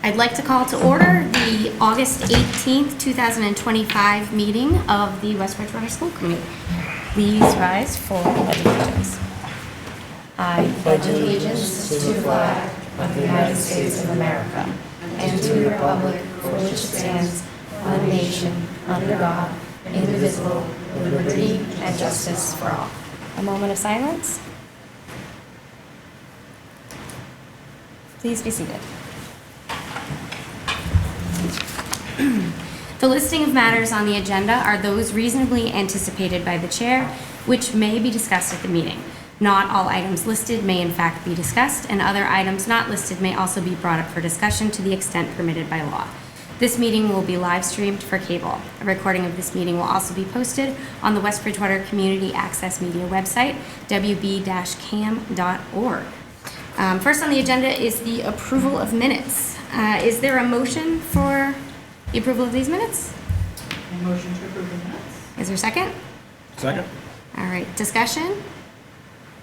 I'd like to call to order the August 18th, 2025 meeting of the West Bridgewater School Committee. Please rise for the Pledge of Allegiance. I pledge allegiance to the flag of the United States of America and to the republic for which it stands, one nation, under God, indivisible, with liberty and justice for all. A moment of silence. Please be seated. The listing of matters on the agenda are those reasonably anticipated by the chair, which may be discussed at the meeting. Not all items listed may in fact be discussed, and other items not listed may also be brought up for discussion to the extent permitted by law. This meeting will be live streamed for cable. A recording of this meeting will also be posted on the West Bridgewater Community Access Media website, wb-cam.org. First on the agenda is the approval of minutes. Is there a motion for the approval of these minutes? A motion to approve the minutes. Is there a second? Second. All right, discussion?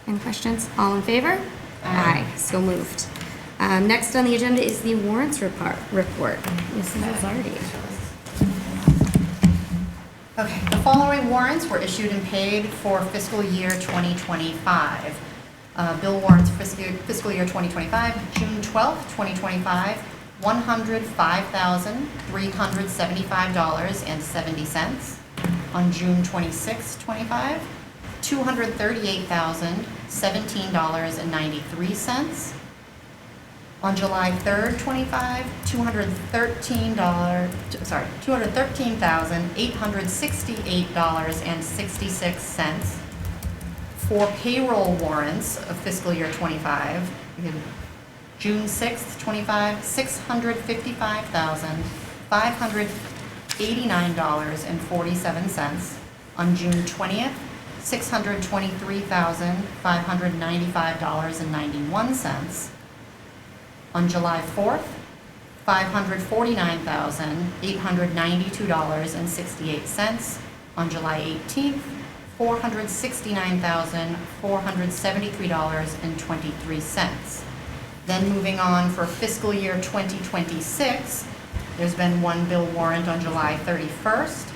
Any questions? All in favor? Aye. So moved. Next on the agenda is the warrants report. Mrs. Lizardi. Okay, the following warrants were issued and paid for fiscal year 2025. Bill warrants for fiscal year 2025, June 12th, 2025, $105,375.70. On June 26th, 25, $238,017.93. On July 3rd, 25, $213,868.66. For payroll warrants of fiscal year 25, June 6th, 25, $655,589.47. On June 20th, $623,595.91. On July 4th, $549,892.68. On July 18th, $469,473.23. Then moving on for fiscal year 2026, there's been one bill warrant on July 31st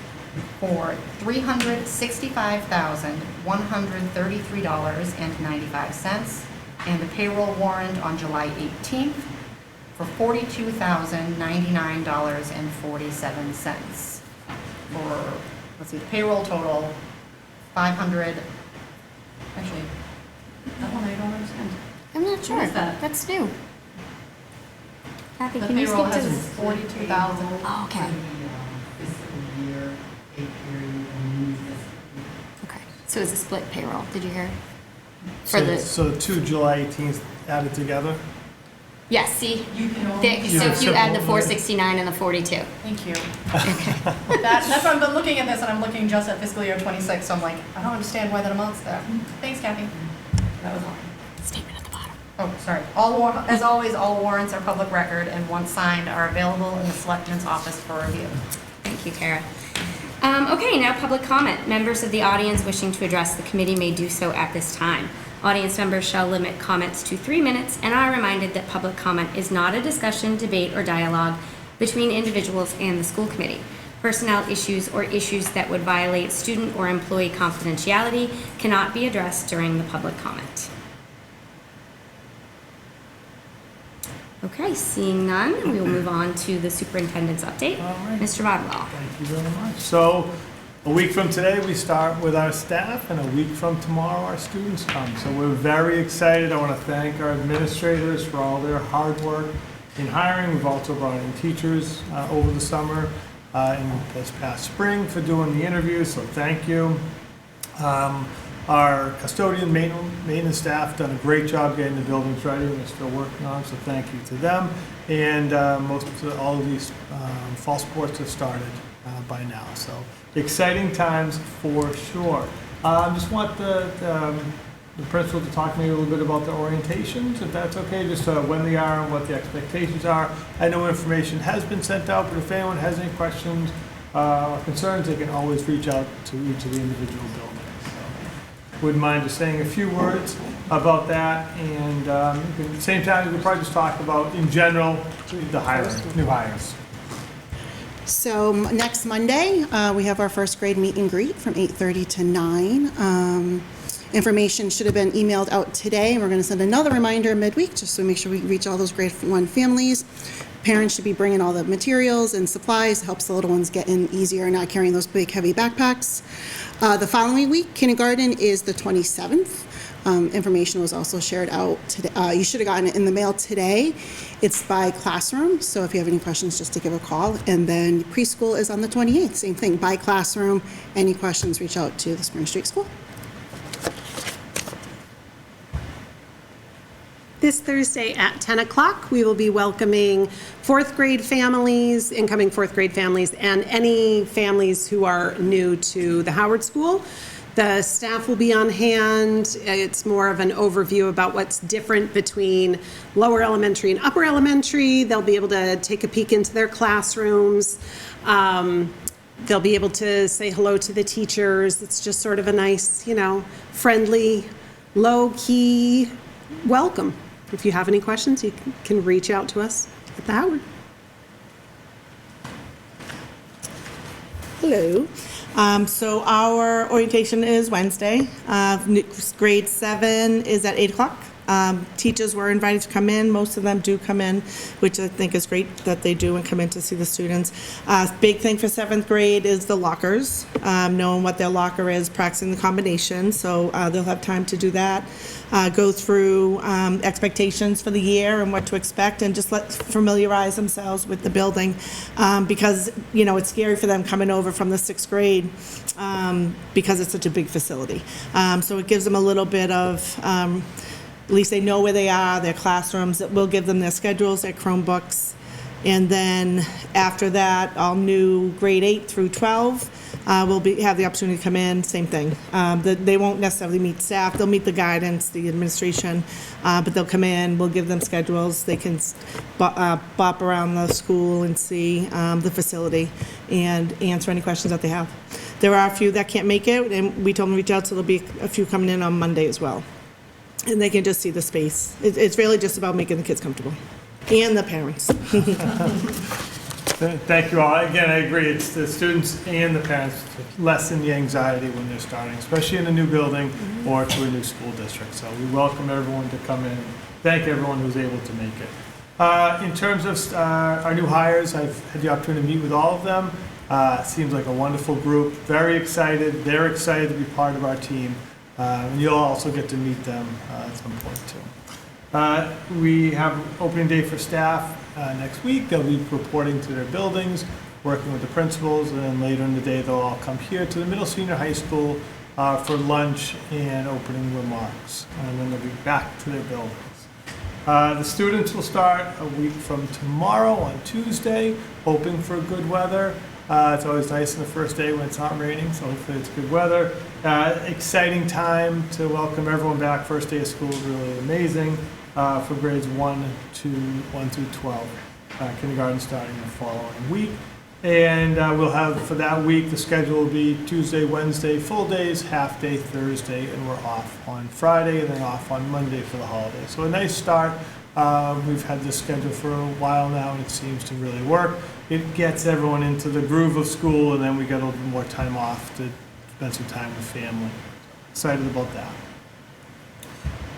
for $365,133.95, and the payroll warrant on July 18th for $42,099.47. For, let's see, the payroll total, 500, actually, that one I don't understand. I'm not sure. What is that? That's new. Kathy, The can you payroll skip to has this? 42,000. Oh, okay. Fiscal year, pay period, and new fiscal year. Okay. So it's a split payroll. Did you hear? For the So the two July 18th added together? yes. See, You can only. so if you add the 469 and the 42. Thank you. That's why I'm looking at this, and I'm looking just at fiscal year 26, so I'm like, I don't understand why that amount's there. Thanks, Kathy. That was all. Statement at the bottom. Oh, sorry. As always, all warrants are public record, and once signed, are available in the Selectmen's office for review. Thank you, Kara. Okay, now public comment. Members of the audience wishing to address the committee may do so at this time. Audience members shall limit comments to 3 minutes and are reminded that public comment is not a discussion, debate, or dialogue between individuals and the school committee. Personnel issues or issues that would violate student or employee confidentiality cannot be addressed during the public comment. Okay, seeing none, we will move on to the superintendent's update. All right. Mr. Rodwell. Thank you very much. So a week from today, we start with our staff, and a week from tomorrow, our students come. So we're very excited. I want to thank our administrators for all their hard work in hiring. We've also brought in teachers over the summer and this past spring for doing the interviews, so thank you. Our custodian maintenance staff done a great job getting the buildings ready, and they're still working on, so thank you to them. And all of these fall sports have started by now, so exciting times for sure. Just want the principal to talk maybe a little bit about the orientations, if that's okay, just when they are and what the expectations are. I know information has been sent out, but if anyone has any questions or concerns, they can always reach out to each of the individual buildings. So, wouldn't mind just saying a few words about that. And at the same time, we could probably just talk about, in general, the hiring, new hires. So next Monday, we have our first grade meet and greet from 8:30 to 9. Information should have been emailed out today, and we're going to send another reminder midweek just to make sure we reach all those grade 1 families. Parents should be bringing all the materials and supplies. Helps the little ones get in easier, not carrying those big, heavy backpacks. The following week, kindergarten is the 27th. Information was also shared out today. You should have gotten it in the mail today. It's by classroom, so if you have any questions, just to give a call. And then preschool is on the 28th, same thing, by classroom. Any questions, reach out to the Spring Street School. This Thursday at 10 o'clock, we will be welcoming fourth grade families, incoming fourth grade families, and any families who are new to the Howard School. The staff will be on hand. It's more of an overview about what's different between lower elementary and upper elementary. They'll be able to take a peek into their classrooms. They'll be able to say hello to the teachers. It's just sort of a nice, friendly, low-key welcome. If you have any questions, you can reach out to us at the Howard. Hello. So our orientation is Wednesday. Grade 7 is at 8 o'clock. Teachers were invited to come in. Most of them do come in, which I think is great that they do and come in to see the students. Big thing for 7th grade is the lockers, knowing what their locker is, practicing the combination. So they'll have time to do that. Go through expectations for the year and what to expect, and just familiarize themselves with the building, because it's scary for them coming over from the 6th grade because it's such a big facility. So it gives them a little bit of at least they know where they are, their classrooms. We'll give them their schedules, their Chromebooks. And then after that, all new grade 8 through 12 will have the opportunity to come in, same thing. They won't necessarily meet staff. They'll meet the guidance, the administration, but they'll come in. We'll give them schedules. They can bop around the school and see the facility and answer any questions that they have. There are a few that can't make it, and we told them to reach out, so there'll be a few coming in on Monday as well. And they can just see the space. It's really just about making the kids comfortable, and the parents. Thank you all. Again, I agree. It's the students and the parents to lessen the anxiety when they're starting, especially in a new building or to a new school district. So we welcome everyone to come in. Thank everyone who's able to make it. In terms of our new hires, I've had the opportunity to meet with all of them. Seems like a wonderful group. Very excited. They're excited to be part of our team. And you'll also get to meet them at some point too. We have opening day for staff next week. They'll be reporting to their buildings, working with the principals, and then later in the day they'll all come here to the middle senior high school for lunch and opening remarks. And then they'll be back to their buildings. The students will start a week from tomorrow on Tuesday, hoping for good weather. It's always nice on the first day when it's not raining, so hopefully it's good weather. Exciting time to welcome everyone back. First day of school is really amazing for grades 1 through 12. Kindergarten starting the following week. And we'll have, for that week, the schedule will be Tuesday, Wednesday, full days, half day Thursday, and we're off on Friday, and then off on Monday for the holidays. So a nice start. We've had this schedule for a while now, and it seems to really work. It gets everyone into the groove of school, and then we get a little bit more time off to spend some time with family. Excited about that.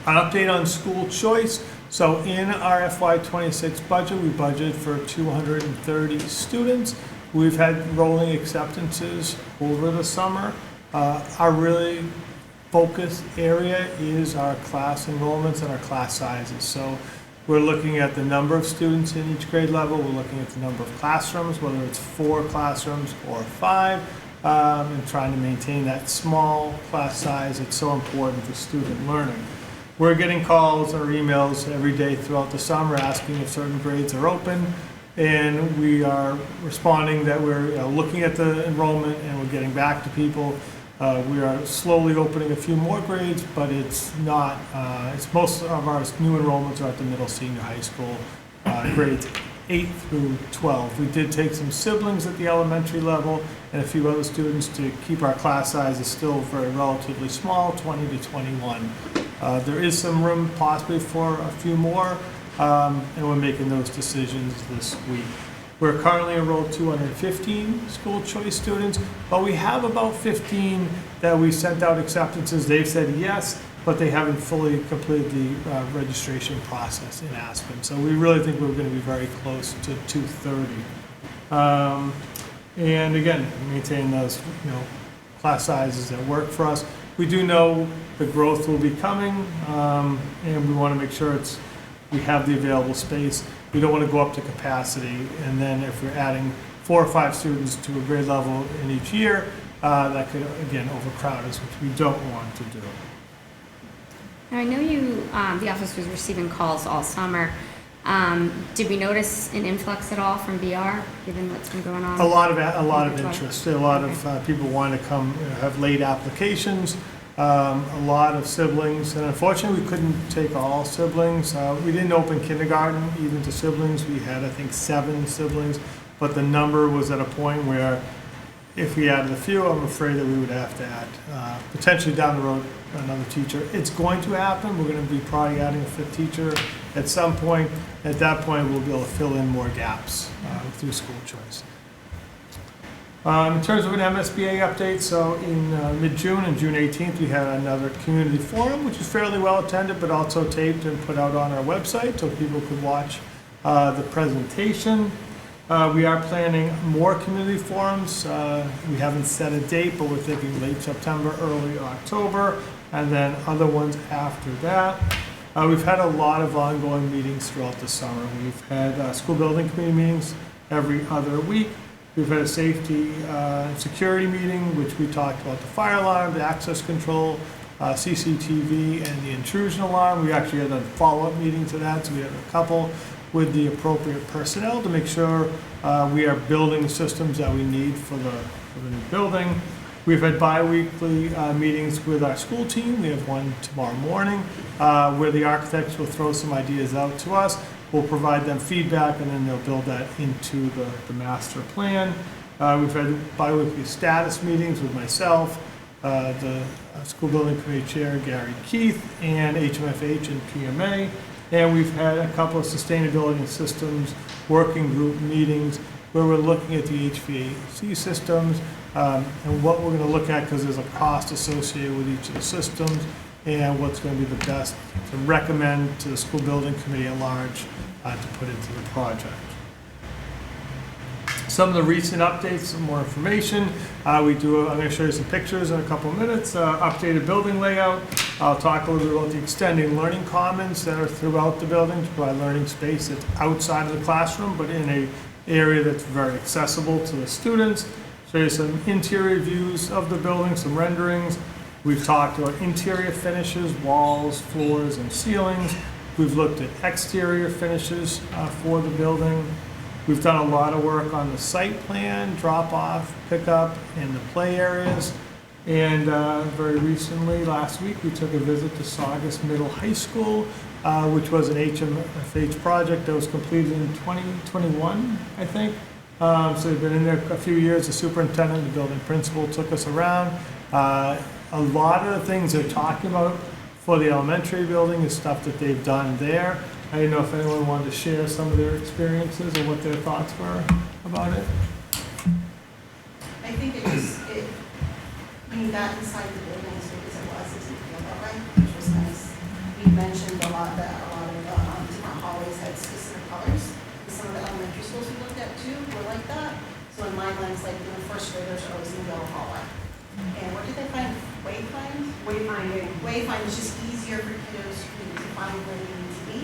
An update on school choice. So in our FY26 budget, we budgeted for 230 students. We've had rolling acceptances over the summer. Our really focus area is our class enrollments and our class sizes. So we're looking at the number of students in each grade level. We're looking at the number of classrooms, whether it's 4 classrooms or 5, and trying to maintain that small class size. It's so important for student learning. We're getting calls or emails every day throughout the summer asking if certain grades are open, and we are responding that we're looking at the enrollment and we're getting back to people. We are slowly opening a few more grades, but it's not, it's most of our new enrollments are at the middle senior high school grades 8 through 12. We did take some siblings at the elementary level and a few other students to keep our class sizes still very relatively small, 20 to 21. There is some room possibly for a few more, and we're making those decisions this week. We're currently enrolled 215 school choice students, but we have about 15 that we sent out acceptances. They've said yes, but they haven't fully completed the registration process in Aspen. So we really think we're going to be very close to 230. And again, maintain those class sizes that work for us. We do know the growth will be coming, and we want to make sure we have the available space. We don't want to go up to capacity, and then if we're adding 4 or 5 students to a grade level in each year, that could again overcrowd us, which we don't want to do. Now, I know the office was receiving calls all summer. Did we notice an influx at all from BR, given what's been going on? A lot of interest. A lot of people want to come, have late applications. A lot of siblings, and unfortunately we couldn't take all siblings. We didn't open kindergarten even to siblings. We had, I think, 7 siblings, but the number was at a point where if we added a few, I'm afraid that we would have to add, potentially down the road, another teacher. It's going to happen. We're going to be probably adding a 5th teacher at some point. At that point, we'll be able to fill in more gaps through school choice. In terms of an MSBA update, so in mid-June, on June 18th, we had another community forum, which was fairly well attended, but also taped and put out on our website so people could watch the presentation. We are planning more community forums. We haven't set a date, but we're thinking late September, early October, and then other ones after that. We've had a lot of ongoing meetings throughout the summer. We've had school building committee meetings every other week. We've had a safety and security meeting, which we talked about the fire alarm, the access control, CCTV, and the intrusion alarm. We actually had a follow-up meeting to that, so we had a couple with the appropriate personnel to make sure we are building the systems that we need for the new building. We've had bi-weekly meetings with our school team. We have one tomorrow morning where the architects will throw some ideas out to us. We'll provide them feedback, and then they'll build that into the master plan. We've had bi-weekly status meetings with myself, the school building committee chair, Gary Keith, and HMFH and PMA. And we've had a couple of sustainability and systems working group meetings where we're looking at the HVAC systems and what we're going to look at, because there's a cost associated with each of the systems, and what's going to be the best to recommend to the school building committee at large to put into the project. Some of the recent updates, some more information. I'm going to show you some pictures in a couple of minutes. Updated building layout. I'll talk a little bit about the extending learning commons that are throughout the building to provide learning space that's outside of the classroom, but in an area that's very accessible to the students. Show you some interior views of the building, some renderings. We've talked about interior finishes, walls, floors, and ceilings. We've looked at exterior finishes for the building. We've done a lot of work on the site plan, drop-off, pickup, and the play areas. And very recently, last week, we took a visit to Saugus Middle High School, which was an HMFH project that was completed in 2021, I think. So we've been in there a few years. The superintendent, the building principal took us around. A lot of the things they're talking about for the elementary building is stuff that they've done there. I didn't know if anyone wanted to share some of their experiences or what their thoughts were about it. I think when you got inside the building as big as it was, it didn't feel that way, which was nice. You mentioned a lot of different hallways had specific colors. And some of the elementary schools we looked at too were like that. So in my lens, like first graders are always in the yellow hallway. And what did they find? Wayfinding is just easier for kiddos to find where they need to be.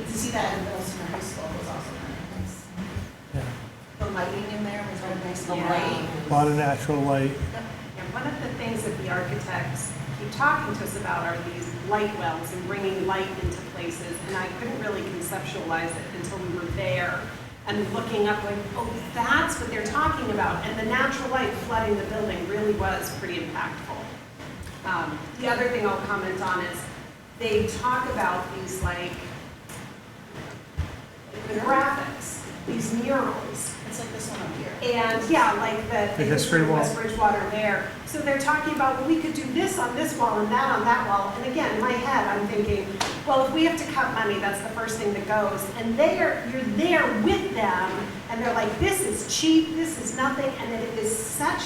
To see that in middle school, high school was also kind of nice. Yeah. The lighting in there was very nice. Yeah. A lot of natural light. And one of the things that the architects keep talking to us about are these light wells and bringing light into places. And I couldn't really conceptualize it until we were there and looking up like, oh, that's what they're talking about. And the natural light flooding the building really was pretty impactful. The other thing I'll comment on is they talk about these like the graphics. these murals. It's like this one up here. And yeah, like the history wall. West Bridgewater there. So they're talking about, well, we could do this on this wall and that on that wall. And again, in my head, I'm thinking, well, if we have to cut money, that's the first thing that goes. And you're there with them, and they're like, this is cheap, this is nothing, and then it is such,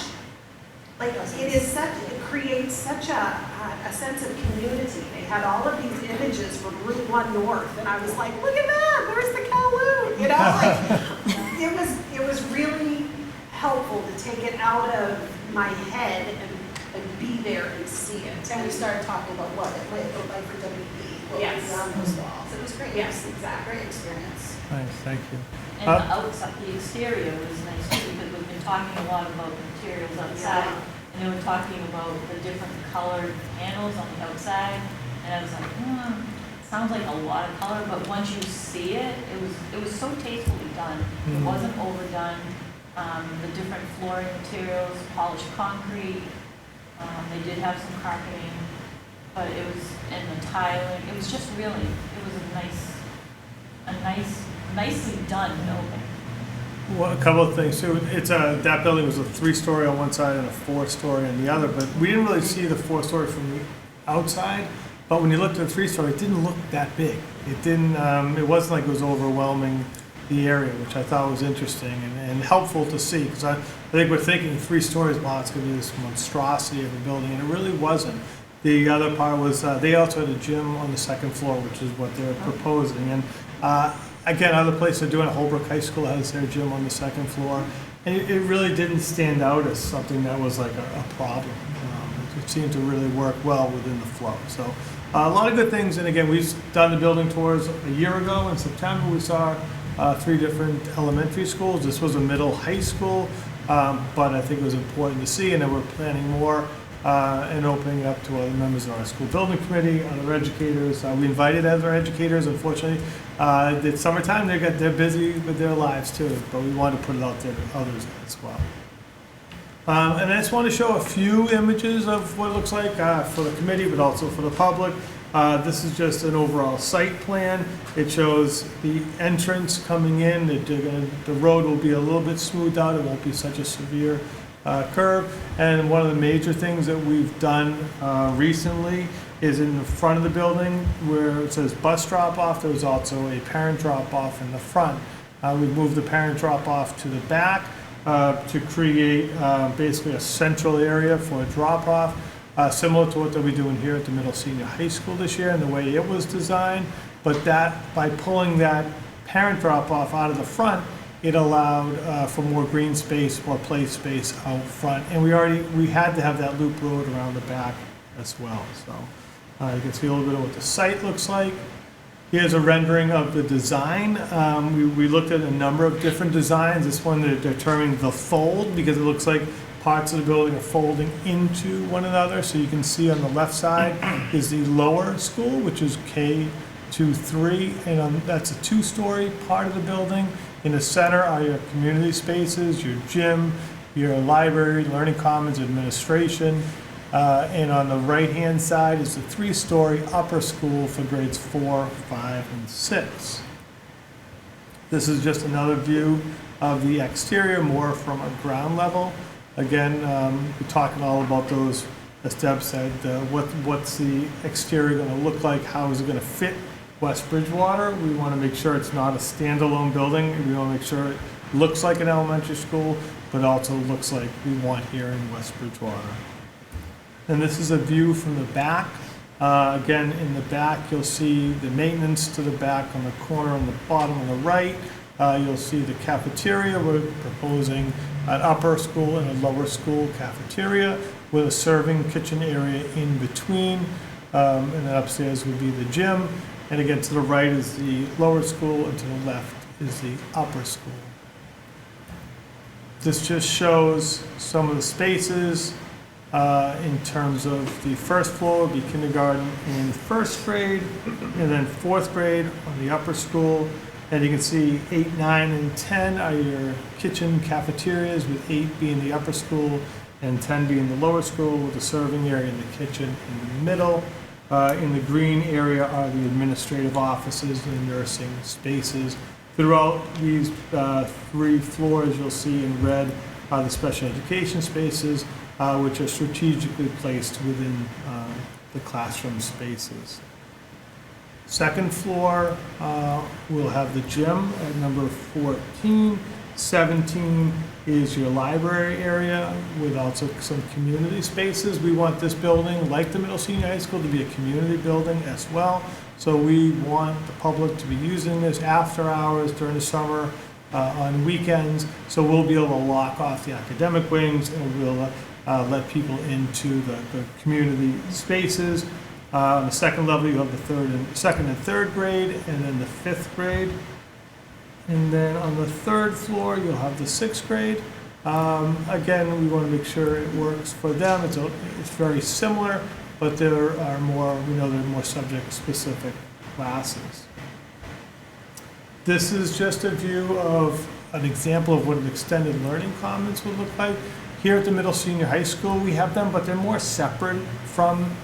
it creates such a sense of community. They had all of these images from Route 1 North, and I was like, look at that, there's the Kowloon, you know, like, it was really helpful to take it out of my head and be there and see it. And we started talking about what it looked like for WB, what Yes. was on those walls. It was great. Yes, exactly. Great experience. Nice, thank you. And the outside, the exterior was nice too, because we've been talking a lot about materials outside. And they were talking about the different colored panels on the outside. And I was like, sounds like a lot of color, but once you see it, it was so tastefully done. It wasn't overdone. The different flooring materials, polished concrete. They did have some carpeting, but it was, and the tiling, it was just really, it was nicely done building. Well, a couple of things too. It's that building was a 3-story on one side and a 4-story on the other, but we didn't really see the 4-story from the outside. But when you looked at the 3-story, it didn't look that big. It didn't. It wasn't like it was overwhelming the area, which I thought was interesting and helpful to see, because I think we're thinking 3 stories, wow, it's going to be this monstrosity of a building, and it really wasn't. The other part was they also had a gym on the 2nd floor, which is what they're proposing. And again, other places are doing it. Holbrook High School has their gym on the 2nd floor. And it really didn't stand out as something that was like a problem. It seemed to really work well within the flow. So a lot of good things. And again, we've done the building tours a year ago in September. We saw 3 different elementary schools. This was a middle high school, but I think it was important to see, and then we're planning more and opening it up to other members of our school building committee, other educators. We invited other educators. Unfortunately, it's summertime. They're busy with their lives too, but we want to put it out there to others as well. And I just want to show a few images of what it looks like for the committee, but also for the public. This is just an overall site plan. It shows the entrance coming in. The road will be a little bit smoothed out. It won't be such a severe curve. And one of the major things that we've done recently is in the front of the building where it says bus drop-off. There's also a parent drop-off in the front. We've moved the parent drop-off to the back to create basically a central area for a drop-off. Similar to what they'll be doing here at the middle senior high school this year and the way it was designed, but that by pulling that parent drop-off out of the front, it allowed for more green space, more play space out front, and we had to have that loop road around the back as well. So you can see a little bit of what the site looks like. Here's a rendering of the design. We looked at a number of different designs. This one they're terming the fold because it looks like parts of the building are folding into one another. So you can see on the left side is the lower school, which is K-3, and that's a 2-story part of the building. In the center are your community spaces, your gym, your library, learning commons, administration. And on the right-hand side is the 3-story upper school for grades 4, 5, and 6. This is just another view of the exterior, more from a ground level. Again, we're talking all about those, as Deb said, what's the exterior going to look like? How is it going to fit West Bridgewater? We want to make sure it's not a standalone building. We want to make sure it looks like an elementary school, but also looks like we want here in West Bridgewater. And this is a view from the back. Again, in the back, you'll see the maintenance to the back on the corner on the bottom on the right. You'll see the cafeteria. We're proposing an upper school and a lower school cafeteria with a serving kitchen area in between. And then upstairs would be the gym. And again, to the right is the lower school, and to the left is the upper school. This just shows some of the spaces. In terms of the first floor, would be kindergarten and 1st grade, and then 4th grade on the upper school. And you can see 8, 9, and 10 are your kitchen cafeterias, with 8 being the upper school and 10 being the lower school, with the serving area and the kitchen in the middle. In the green area are the administrative offices and nursing spaces Throughout these 3 floors, you'll see in red are the special education spaces, which are strategically placed within the classroom spaces. Second floor, we'll have the gym at number 14. 17 is your library area with also some community spaces. We want this building, like the middle senior high school, to be a community building as well. So we want the public to be using this after hours during the summer, on weekends. So we'll be able to lock off the academic wings and we'll let people into the community spaces. On the second level, you have the second and third grade, and then the 5th grade. And then on the 3rd floor, you'll have the 6th grade. Again, we want to make sure it works for them. It's very similar, but there are more, we know there are more subject-specific classes. This is just a view of an example of what an extended learning commons would look like. Here at the middle senior high school, we have them, but they're more separate from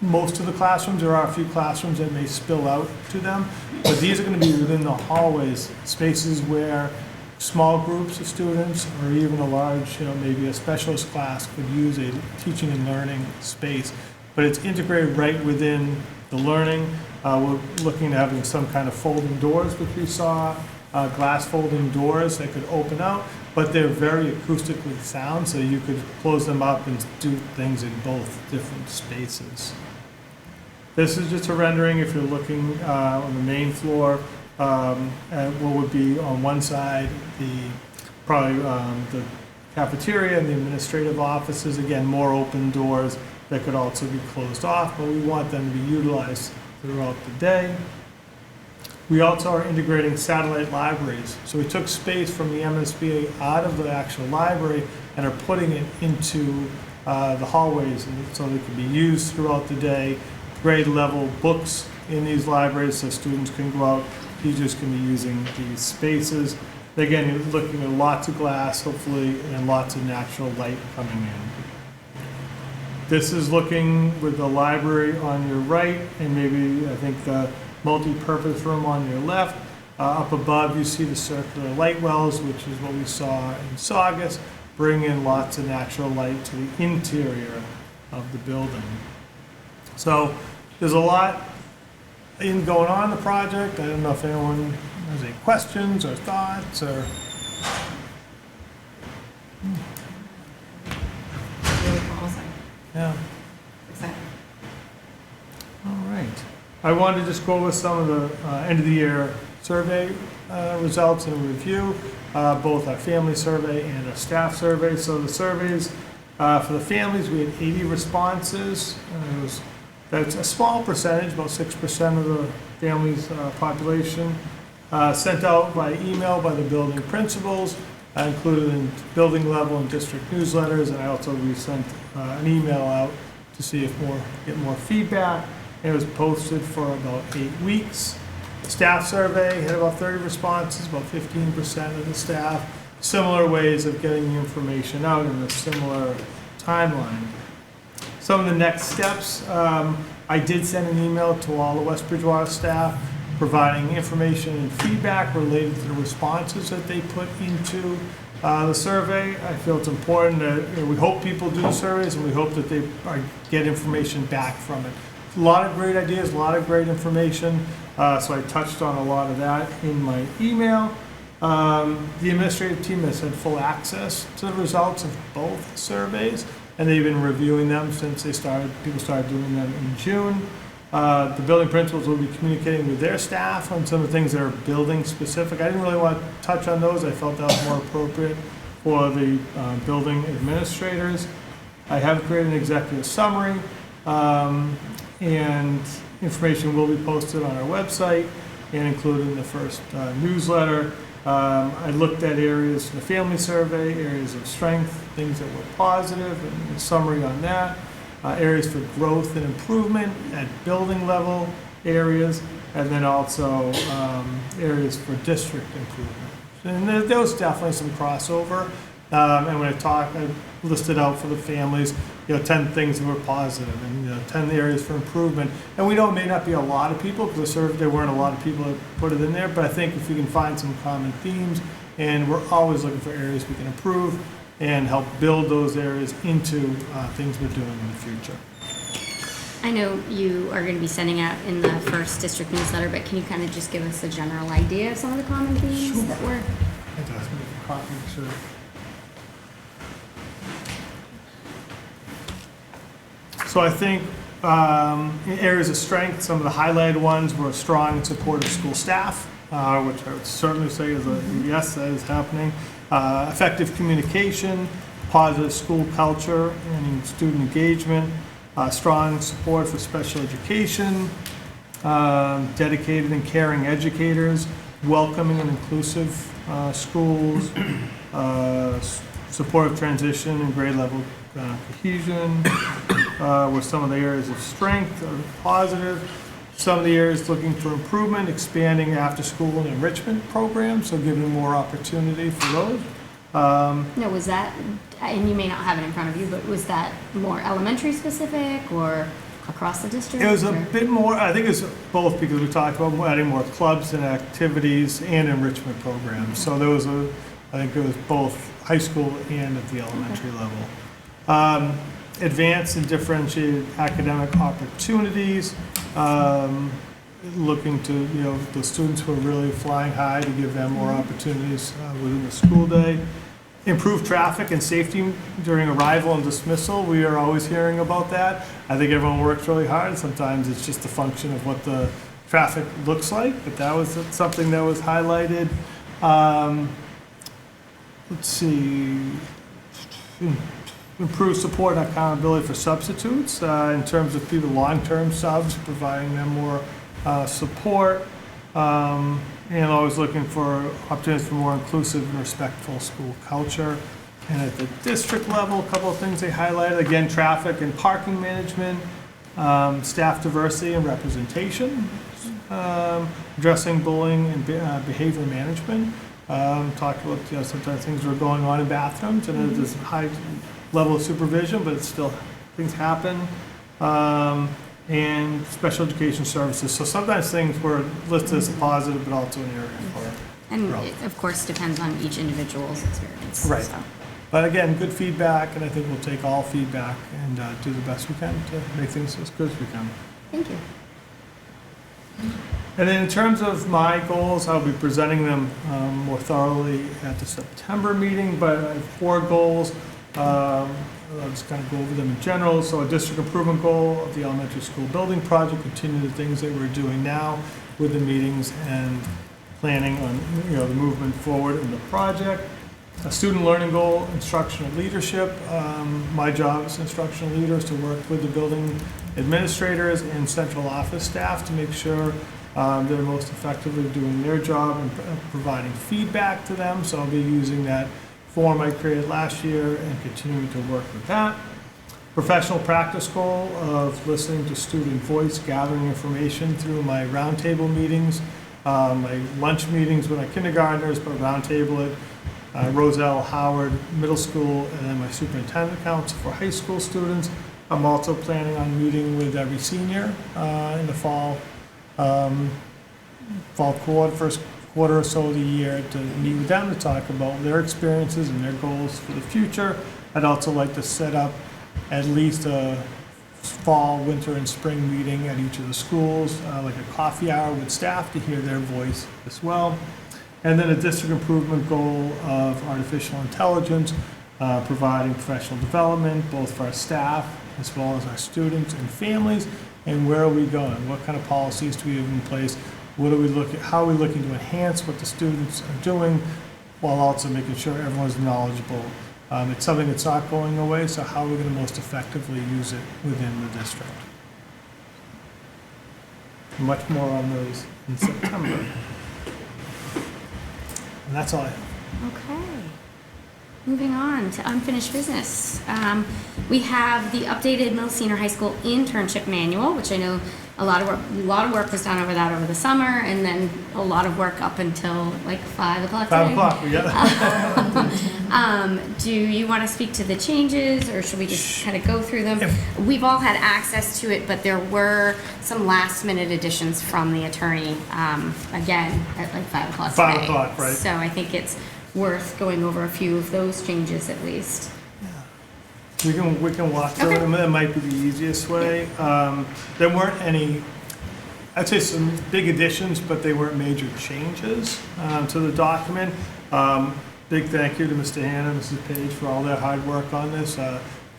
most of the classrooms. There are a few classrooms that may spill out to them, but these are going to be within the hallways, spaces where small groups of students or even a large, maybe a specialist class could use a teaching and learning space. But it's integrated right within the learning. We're looking at having some kind of folding doors, which we saw, glass folding doors that could open out, but they're very acoustically sound, so you could close them up and do things in both different spaces. This is just a rendering if you're looking on the main floor at what would be on one side the cafeteria and the administrative offices. Again, more open doors that could also be closed off, but we want them to be utilized throughout the day. We also are integrating satellite libraries. So we took space from the MSBA out of the actual library and are putting it into the hallways so they can be used throughout the day. Grade level books in these libraries so students can go out, teachers can be using these spaces. Again, you're looking at lots of glass, hopefully, and lots of natural light coming in. This is looking with the library on your right and maybe, I think, the multi-purpose room on your left. Up above, you see the circular light wells, which is what we saw in Saugus, bring in lots of natural light to the interior of the building. So there's a lot going on in the project. I don't know if anyone has any questions or thoughts or. Really promising. Yeah. Exciting. All right. I wanted to just go over some of the end of the year survey results and review, both our family survey and our staff survey. So the surveys for the families, we had 80 responses. That's a small percentage, about 6% of the family's population, sent out by email by the building principals, included in building level and district newsletters. And I also resent an email out to see if get more feedback. It was posted for about 8 weeks. The staff survey had about 30 responses, about 15% of the staff. Similar ways of getting the information out in a similar timeline. Some of the next steps, I did send an email to all the West Bridgewater staff providing information and feedback related to the responses that they put into the survey. I feel it's important that we hope people do the surveys and we hope that they get information back from it. A lot of great ideas, a lot of great information, so I touched on a lot of that in my email. The administrative team has had full access to the results of both surveys, and they've been reviewing them since people started doing them in June. The building principals will be communicating with their staff on some of the things that are building specific. I didn't really want to touch on those. I felt that was more appropriate for the building administrators. I have created an executive summary, and information will be posted on our website and included in the first newsletter. I looked at areas in the family survey, areas of strength, things that were positive, and a summary on that. Areas for growth and improvement at building level areas, and then also areas for district improvement. And there's definitely some crossover And when I listed out for the families, 10 things that were positive and 10 areas for improvement. And we know it may not be a lot of people because there weren't a lot of people that put it in there, but I think if we can find some common themes, and we're always looking for areas we can improve and help build those areas into things we're doing in the future. I know you are going to be sending out in the first district newsletter, but can you kind of just give us a general idea of some of the common themes that were? It does, make a copy, sure. So I think in areas of strength, some of the highlighted ones were strong and supportive school staff, which I would certainly say is a yes, that is happening. Effective communication, positive school culture and student engagement, strong support for special education, dedicated and caring educators, welcoming and inclusive schools, supportive transition and grade level cohesion were some of the areas of strength or positive. Some of the areas looking for improvement, expanding after-school and enrichment programs, so giving more opportunity for those. No, was that, and you may not have it in front of you, but was that more elementary specific or across the district? It was a or? bit more, I think it's both because we talked about adding more clubs and activities and enrichment programs. So there was I think it was both high school and at the elementary level. Advanced and differentiated academic opportunities, looking to, the students who are really flying high to give them more opportunities within the school day. Improved traffic and safety during arrival and dismissal. We are always hearing about that. I think everyone works really hard. Sometimes it's just a function of what the traffic looks like, but that was something that was highlighted. Let's see. Improve support and accountability for substitutes in terms of people long-term subs, providing them more support, and always looking for opportunities for more inclusive and respectful school culture. And at the district level, a couple of things they highlighted, again, traffic and parking management, staff diversity and representation, addressing bullying and behavior management. Talked about sometimes things were going on in bathrooms and there's high level of supervision, but it's still, things happen. And special education services. So sometimes things were listed as a positive, but also an area for And growth. it, of course, depends on each individual's experience. Right. So. But again, good feedback, and I think we'll take all feedback and do the best we can to make things as good as we can. Thank you. And then in terms of my goals, I'll be presenting them more thoroughly at the September meeting, but I have 4 goals. I'll just kind of go over them in general. So a district improvement goal of the elementary school building project, continue the things that we're doing now with the meetings and planning on the movement forward in the project. A student learning goal, instructional leadership. My job as instructional leader is to work with the building administrators and central office staff to make sure they're most effectively doing their job and providing feedback to them. So I'll be using that form I created last year and continuing to work with that. Professional practice goal of listening to student voice, gathering information through my roundtable meetings, my lunch meetings with my kindergartners, but roundtable at Roselle, Howard Middle School, and then my superintendent council for high school students. I'm also planning on meeting with every senior in the fall quarter, first quarter or so of the year to meet with them to talk about their experiences and their goals for the future. I'd also like to set up at least a fall, winter, and spring meeting at each of the schools, like a coffee hour with staff to hear their voice as well. And then a district improvement goal of artificial intelligence, providing professional development, both for our staff as well as our students and families. And where are we going? What kind of policies do we have in place? What are we looking? How are we looking to enhance what the students are doing, while also making sure everyone's knowledgeable? It's something that's not going away, so how are we going to most effectively use it within the district? Much more on those in September. And that's all I have. Okay. Moving on to unfinished business. We have the updated middle senior high school internship manual, which I know a lot of work was done over that over the summer, and then a lot of work up until like 5 o'clock today. 5 o'clock, yeah. Do you want to speak to the changes, or should we just kind of go through them? We've all had access to it, but there were some last-minute additions from the attorney, again, at like 5 o'clock today. 5 o'clock, right. So I think it's worth going over a few of those changes at least. We can walk through Okay. them. That might be the easiest way. There weren't any, I'd say some big additions, but they weren't major changes to the document. Big thank you to Mr. Hannah and Mrs. Page for all their hard work on this,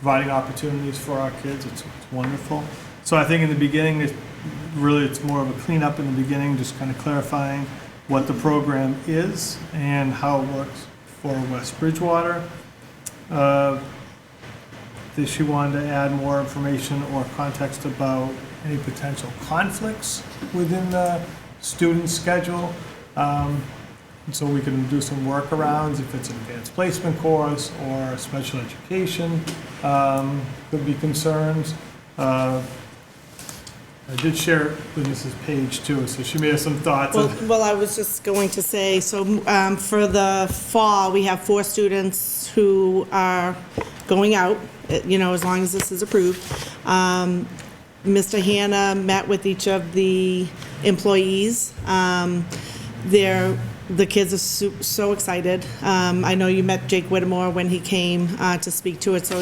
providing opportunities for our kids. It's wonderful. So I think in the beginning, it's more of a cleanup in the beginning, just kind of clarifying what the program is and how it works for West Bridgewater. She wanted to add more information or context about any potential conflicts within the student schedule. So we can do some workarounds if it's an advanced placement course or special education, could be concerns. I did share it with Mrs. Page too, so she may have some thoughts. Well, I was just going to say, so for the fall, we have 4 students who are going out, as long as this is approved. Mr. Hannah met with each of the employees. The kids are so excited. I know you met Jake Whittemore when he came to speak to it, so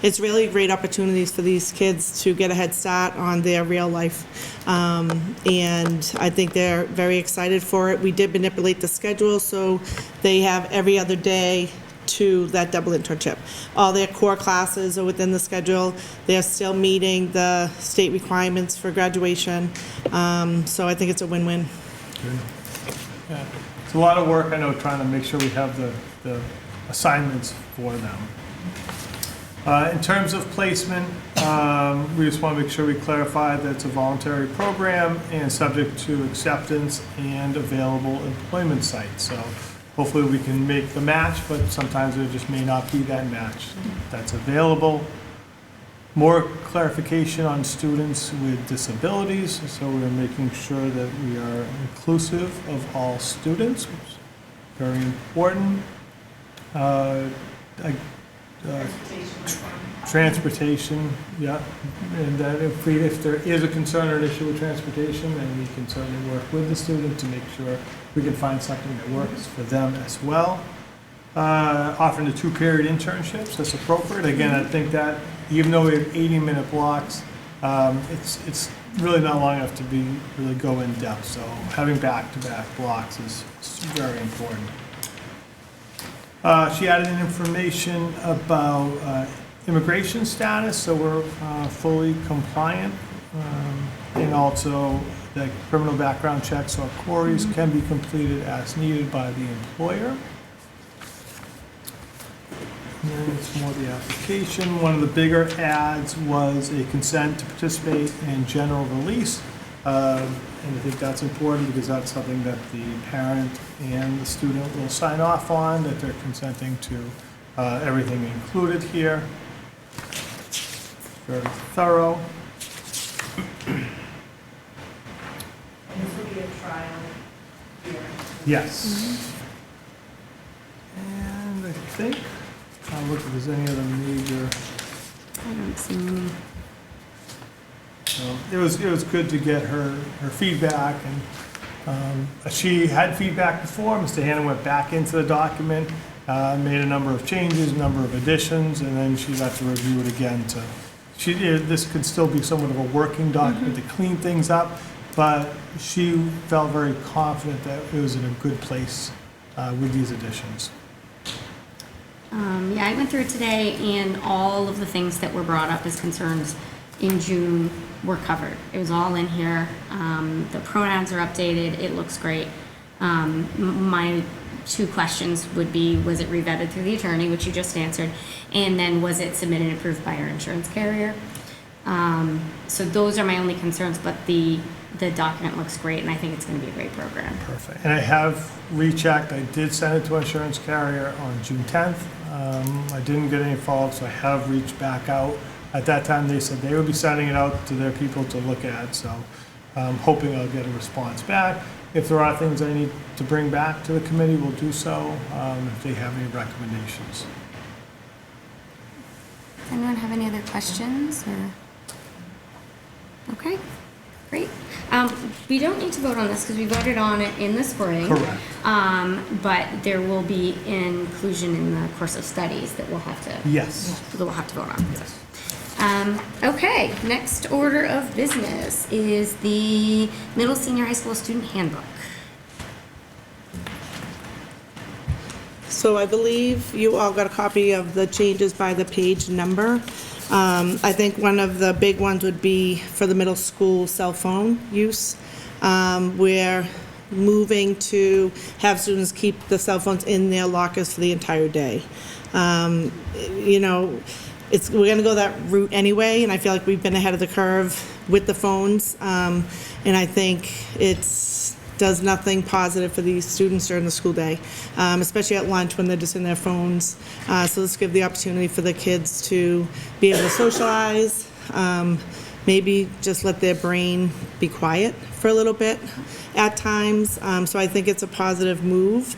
it's really great opportunities for these kids to get a head start on their real life. And I think they're very excited for it. We did manipulate the schedule, so they have every other day to that double internship. All their core classes are within the schedule. They're still meeting the state requirements for graduation. So I think it's a win-win. Yeah. It's a lot of work, I know, trying to make sure we have the assignments for them. In terms of placement, we just want to make sure we clarify that it's a voluntary program and subject to acceptance and available employment sites. So hopefully we can make the match, but sometimes there just may not be that match that's available. More clarification on students with disabilities, so we're making sure that we are inclusive of all students, which is very important. Transportation, yeah, and that if there is a concern or an issue with transportation, then we can certainly work with the student to make sure we can find something that works for them as well. Offering the 2-period internships, that's appropriate. Again, I think that even though we have 80-minute blocks, it's really not long enough to really go in depth. So having back-to-back blocks is very important. She added in information about immigration status, so we're fully compliant, and also that criminal background checks or queries can be completed as needed by the employer. And then it's more the application. One of the bigger adds was a consent to participate in general release. And I think that's important because that's something that the parent and the student will sign off on, that they're consenting to everything included here. Very thorough. And this will be a trial here. Yes. And I think, I'll look if there's any other major. I don't see any. It was good to get her feedback, and she had feedback before. Mr. Hannah went back into the document, made a number of changes, a number of additions, and then she got to review it again. This could still be somewhat of a working document to clean things up, but she felt very confident that it was in a good place with these additions. Yeah, I went through it today, and all of the things that were brought up as concerns in June were covered. It was all in here. The pronouns are updated. It looks great. My 2 questions would be, was it revetted through the attorney, which you just answered, and then was it submitted and approved by our insurance carrier? So those are my only concerns, but the the document looks great, and I think it's going to be a great program. Perfect. And I have rechecked. I did send it to insurance carrier on June 10th. I didn't get any follow-up, so I have reached back out. At that time, they said they would be sending it out to their people to look at, so I'm hoping I'll get a response back. If there are things I need to bring back to the committee, we'll do so, if they have any recommendations. Does anyone have any other questions, or? Okay, great. We don't need to vote on this because we voted on it in the spring. Correct. But there will be inclusion in the course of studies that we'll have to. Yes. That we'll have to vote on. Yes. Okay, next order of business is the middle senior high school student handbook. So I believe you all got a copy of the changes by the page number. I think one of the big ones would be for the middle school cell phone use. We're moving to have students keep the cell phones in their lockers for the entire day. You know, we're gonna go that route anyway, and I feel like we've been ahead of the curve with the phones. And I think does nothing positive for these students during the school day, especially at lunch when they're just in their phones. So let's give the opportunity for the kids to be able to socialize, maybe just let their brain be quiet for a little bit at times. So I think it's a positive move.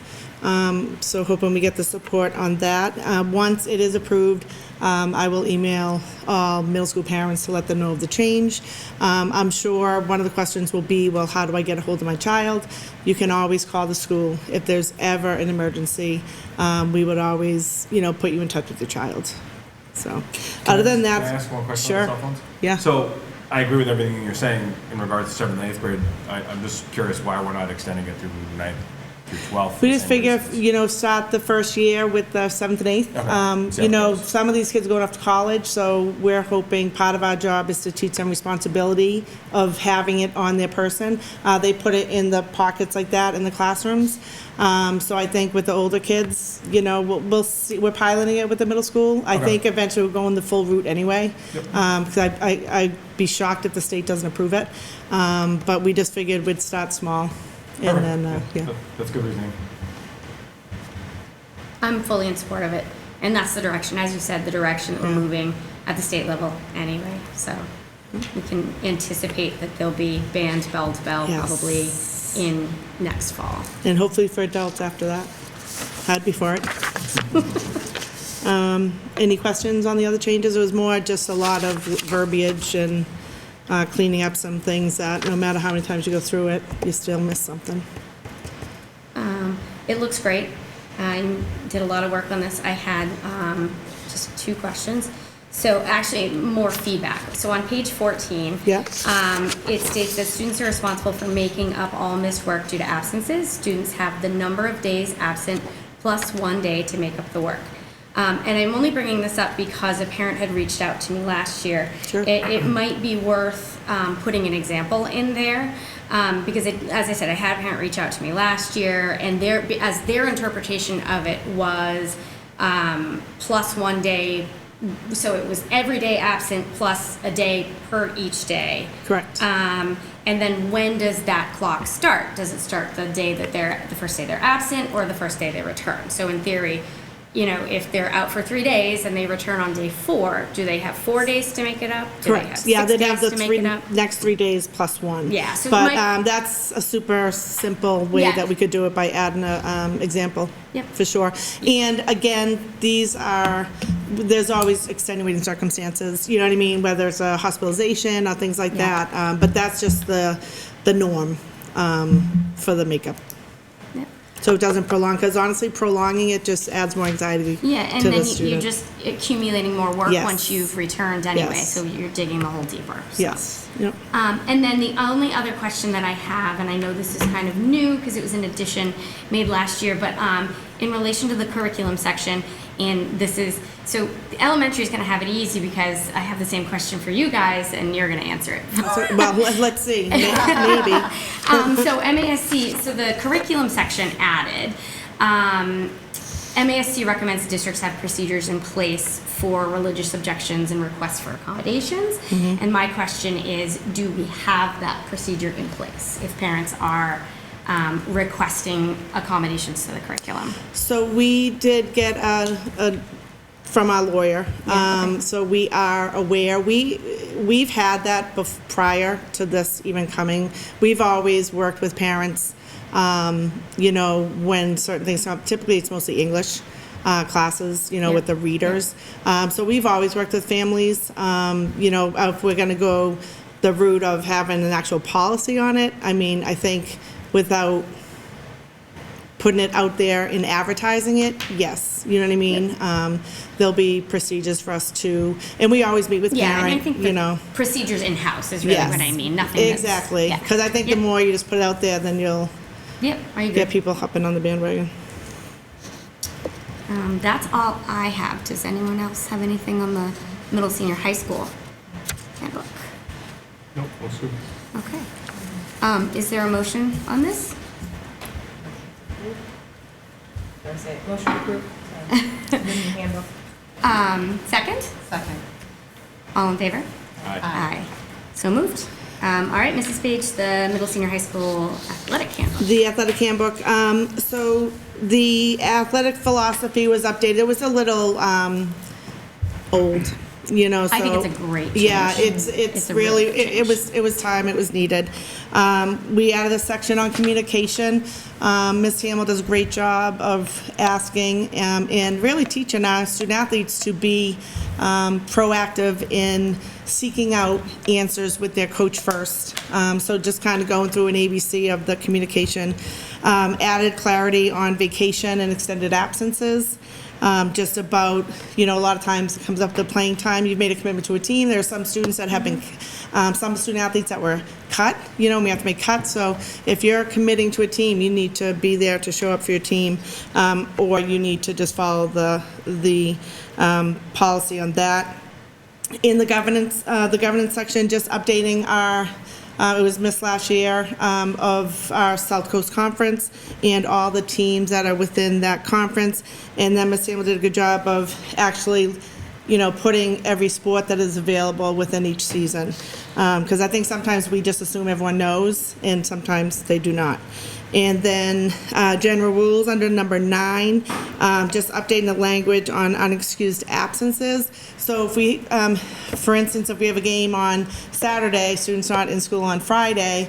So hoping we get the support on that. Once it is approved, I will email all middle school parents to let them know of the change. I'm sure one of the questions will be, well, how do I get a hold of my child? You can always call the school. If there's ever an emergency, we would always, put you in touch with your child. So, other than that. Can I ask one question sure. on cell phones? Yeah. So, I agree with everything you're saying in regards to 7th and 8th grade. I'm just curious why we're not extending it through 9th through 12th. We just figure, start the first year with the 7th and 8th. Okay. Some of these kids are going off to college, so we're hoping part of our job is to teach them responsibility of having it on their person. They put it in the pockets like that in the classrooms. So I think with the older kids, we'll see. We're piloting it with the middle school. I think eventually we're going the full route anyway. Yep. Because I'd be shocked if the state doesn't approve it. But we just figured we'd start small. And then, yeah. That's good reasoning. I'm fully in support of it, and that's the direction, as you said, the direction that we're moving at the state level anyway. So we can anticipate that there'll be band bell to bell Yes. probably in next fall. And hopefully for adults after that. I'd be for it. Any questions on the other changes? It was more just a lot of verbiage and cleaning up some things that no matter how many times you go through it, you still miss something. It looks great. I did a lot of work on this. I had just 2 questions. So actually, more feedback. So on page 14, Yeah. it states that students are responsible for making up all missed work due to absences. Students have the number of days absent plus 1 day to make up the work. And I'm only bringing this up because a parent had reached out to me last year. Sure. It might be worth putting an example in there. Because as I said, I had a parent reach out to me last year, and their interpretation of it was plus 1 day. So it was every day absent plus a day per each day. Correct. And then when does that clock start? Does it start the day that the first day they're absent, or the first day they return? So in theory, if they're out for 3 days and they return on day 4, do they have 4 days to make it up? Do they have Correct. Yeah, 6 they'd have days the to make it up? next 3 days plus 1. Yeah, so it But might- that's a super simple way Yeah. that we could do it by adding a example. Yep. For sure. And again, there's always extenuating circumstances, you know what I mean? Whether it's a hospitalization or things like Yeah. that. But that's just the norm for the makeup. Yep. So it doesn't prolong, because honestly, prolonging it just adds more anxiety Yeah, and to then the you're student. just accumulating more work Yes. once you've returned anyway, Yes. so you're digging the hole deeper. So. Yes, yep. And then the only other question that I have, and I know this is kind of new because it was an addition made last year, but in relation to the curriculum section, and this is, so the elementary is going to have it easy because I have the same question for you guys and you're going to answer it. Well, let's see, maybe. So MASC, so the curriculum section added, MASC recommends districts have procedures in place for religious objections and requests for accommodations. And my question is, do we have that procedure in place if parents are requesting accommodations to the curriculum? So we did get from our lawyer. Yeah, okay. So we are aware. We've had that prior to this even coming. We've always worked with parents, when certain things come up. Typically, it's mostly English classes, with the readers. So we've always worked with families. If we're going to go the route of having an actual policy on it, I think without putting it out there and advertising it, yes, you know what I mean? There'll be procedures for us to, and we always meet with Yeah, and I parent, think the procedures in-house is really Yes. what I mean, nothing that's- Exactly, yeah. because I think Yep. the more you just put it out there, then you'll Yep, I agree. get people hopping on the bandwagon. That's all I have. Does anyone else have anything on the middle senior high school handbook? Nope, that's good. Okay. Is there a motion on this? Motion approved. Handbook. Second? Second. All in favor? Aye. Aye. So moved. All right, Mrs. Page, the middle senior high school athletic handbook. The athletic handbook, so the athletic philosophy was updated. It was a little old, so. I think it's a great change. Yeah, it's a really, good change. it was time, it was needed. We added a section on communication. Ms. Hamill does a great job of asking and really teaching our student athletes to be proactive in seeking out answers with their coach first. So just kind of going through an ABC of the communication. Added clarity on vacation and extended absences. Just about, a lot of times it comes up to playing time. You've made a commitment to a team. There are some students that have been, some student athletes that were cut. We have to make cuts. So if you're committing to a team, you need to be there to show up for your team, or you need to just follow the policy on that. In the governance section, just updating our. It was missed last year of our South Coast Conference and all the teams that are within that conference. And then Ms. Samuel did a good job of actually, putting every sport that is available within each season. Because I think sometimes we just assume everyone knows, and sometimes they do not. And then general rules under number 9, just updating the language on unexcused absences. So if we, for instance, if we have a game on Saturday, students not in school on Friday,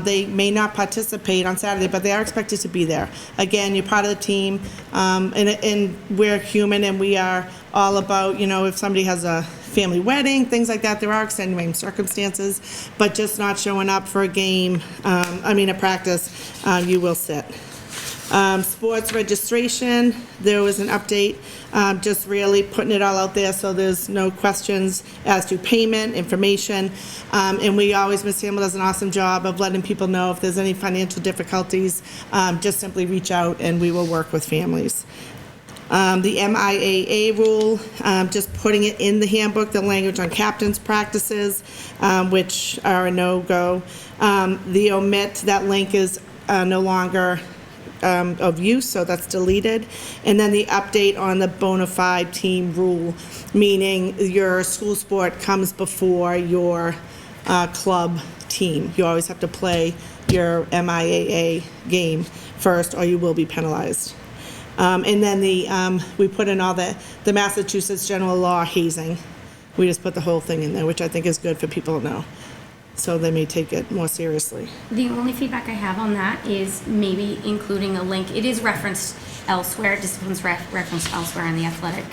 they may not participate on Saturday, but they are expected to be there. Again, you're part of the team, and we're human, and we are all about, if somebody has a family wedding, things like that, there are extenuating circumstances, but just not showing up for a game, a practice, you will sit. Sports registration, there was an update, just really putting it all out there so there's no questions as to payment, information, and we always, Ms. Hamill does an awesome job of letting people know if there's any financial difficulties, just simply reach out and we will work with families. The MIAA rule, just putting it in the handbook, the language on captain's practices, which are a no-go. The omit, that link is no longer of use, so that's deleted. And then the update on the bona fide team rule, meaning your school sport comes before your club team. You always have to play your MIAA game first, or you will be penalized. And then we put in all the Massachusetts general law hazing. We just put the whole thing in there, which I think is good for people to know, so they may take it more seriously. The only feedback I have on that is maybe including a link. It is referenced elsewhere, disciplines referenced elsewhere in the athletic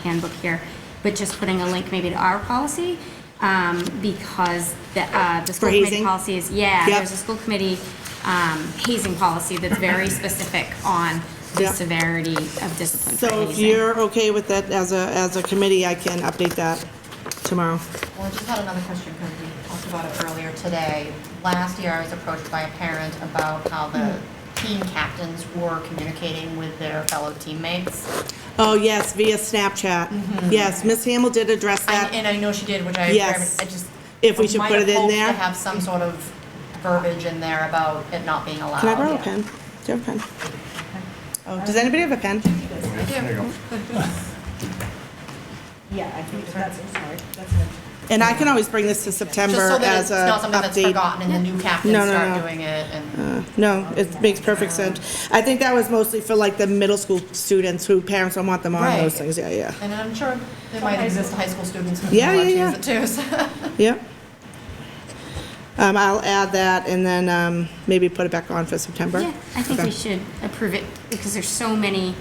handbook here, but just putting a link maybe to our policy, because the school committee hazing? policy is, Yep. there's a school committee hazing policy that's very specific on the Yep. severity of discipline for So if hazing. you're okay with that as a committee, I can update that tomorrow. Well, I just had another question because we talked about it earlier today. Last year, I was approached by a parent about how the team captains were communicating with their fellow teammates. Oh, yes, via Snapchat. Yes, Ms. Hamill did address that. And I know she did, which I Yes. just. If we should might put have it in hoped there. to have some sort of verbiage in there about it not being allowed. Can I borrow a pen? Do you have a pen? Oh, does anybody have a pen? I do. Yeah, I think that's, sorry, that's an And I can always bring this to September Just so that as it's a not something that's update. forgotten and the new captains No, no, start no. doing it and. No, it makes perfect sense. I think that was mostly for like the middle school students who parents don't want them on Right. those things. Yeah, yeah. And I'm sure there might exist high school students who Yeah, want to yeah, use it too, so. Yep. I'll add that and then maybe put it back on for September. Yeah, I think Okay. we should approve it because there's so many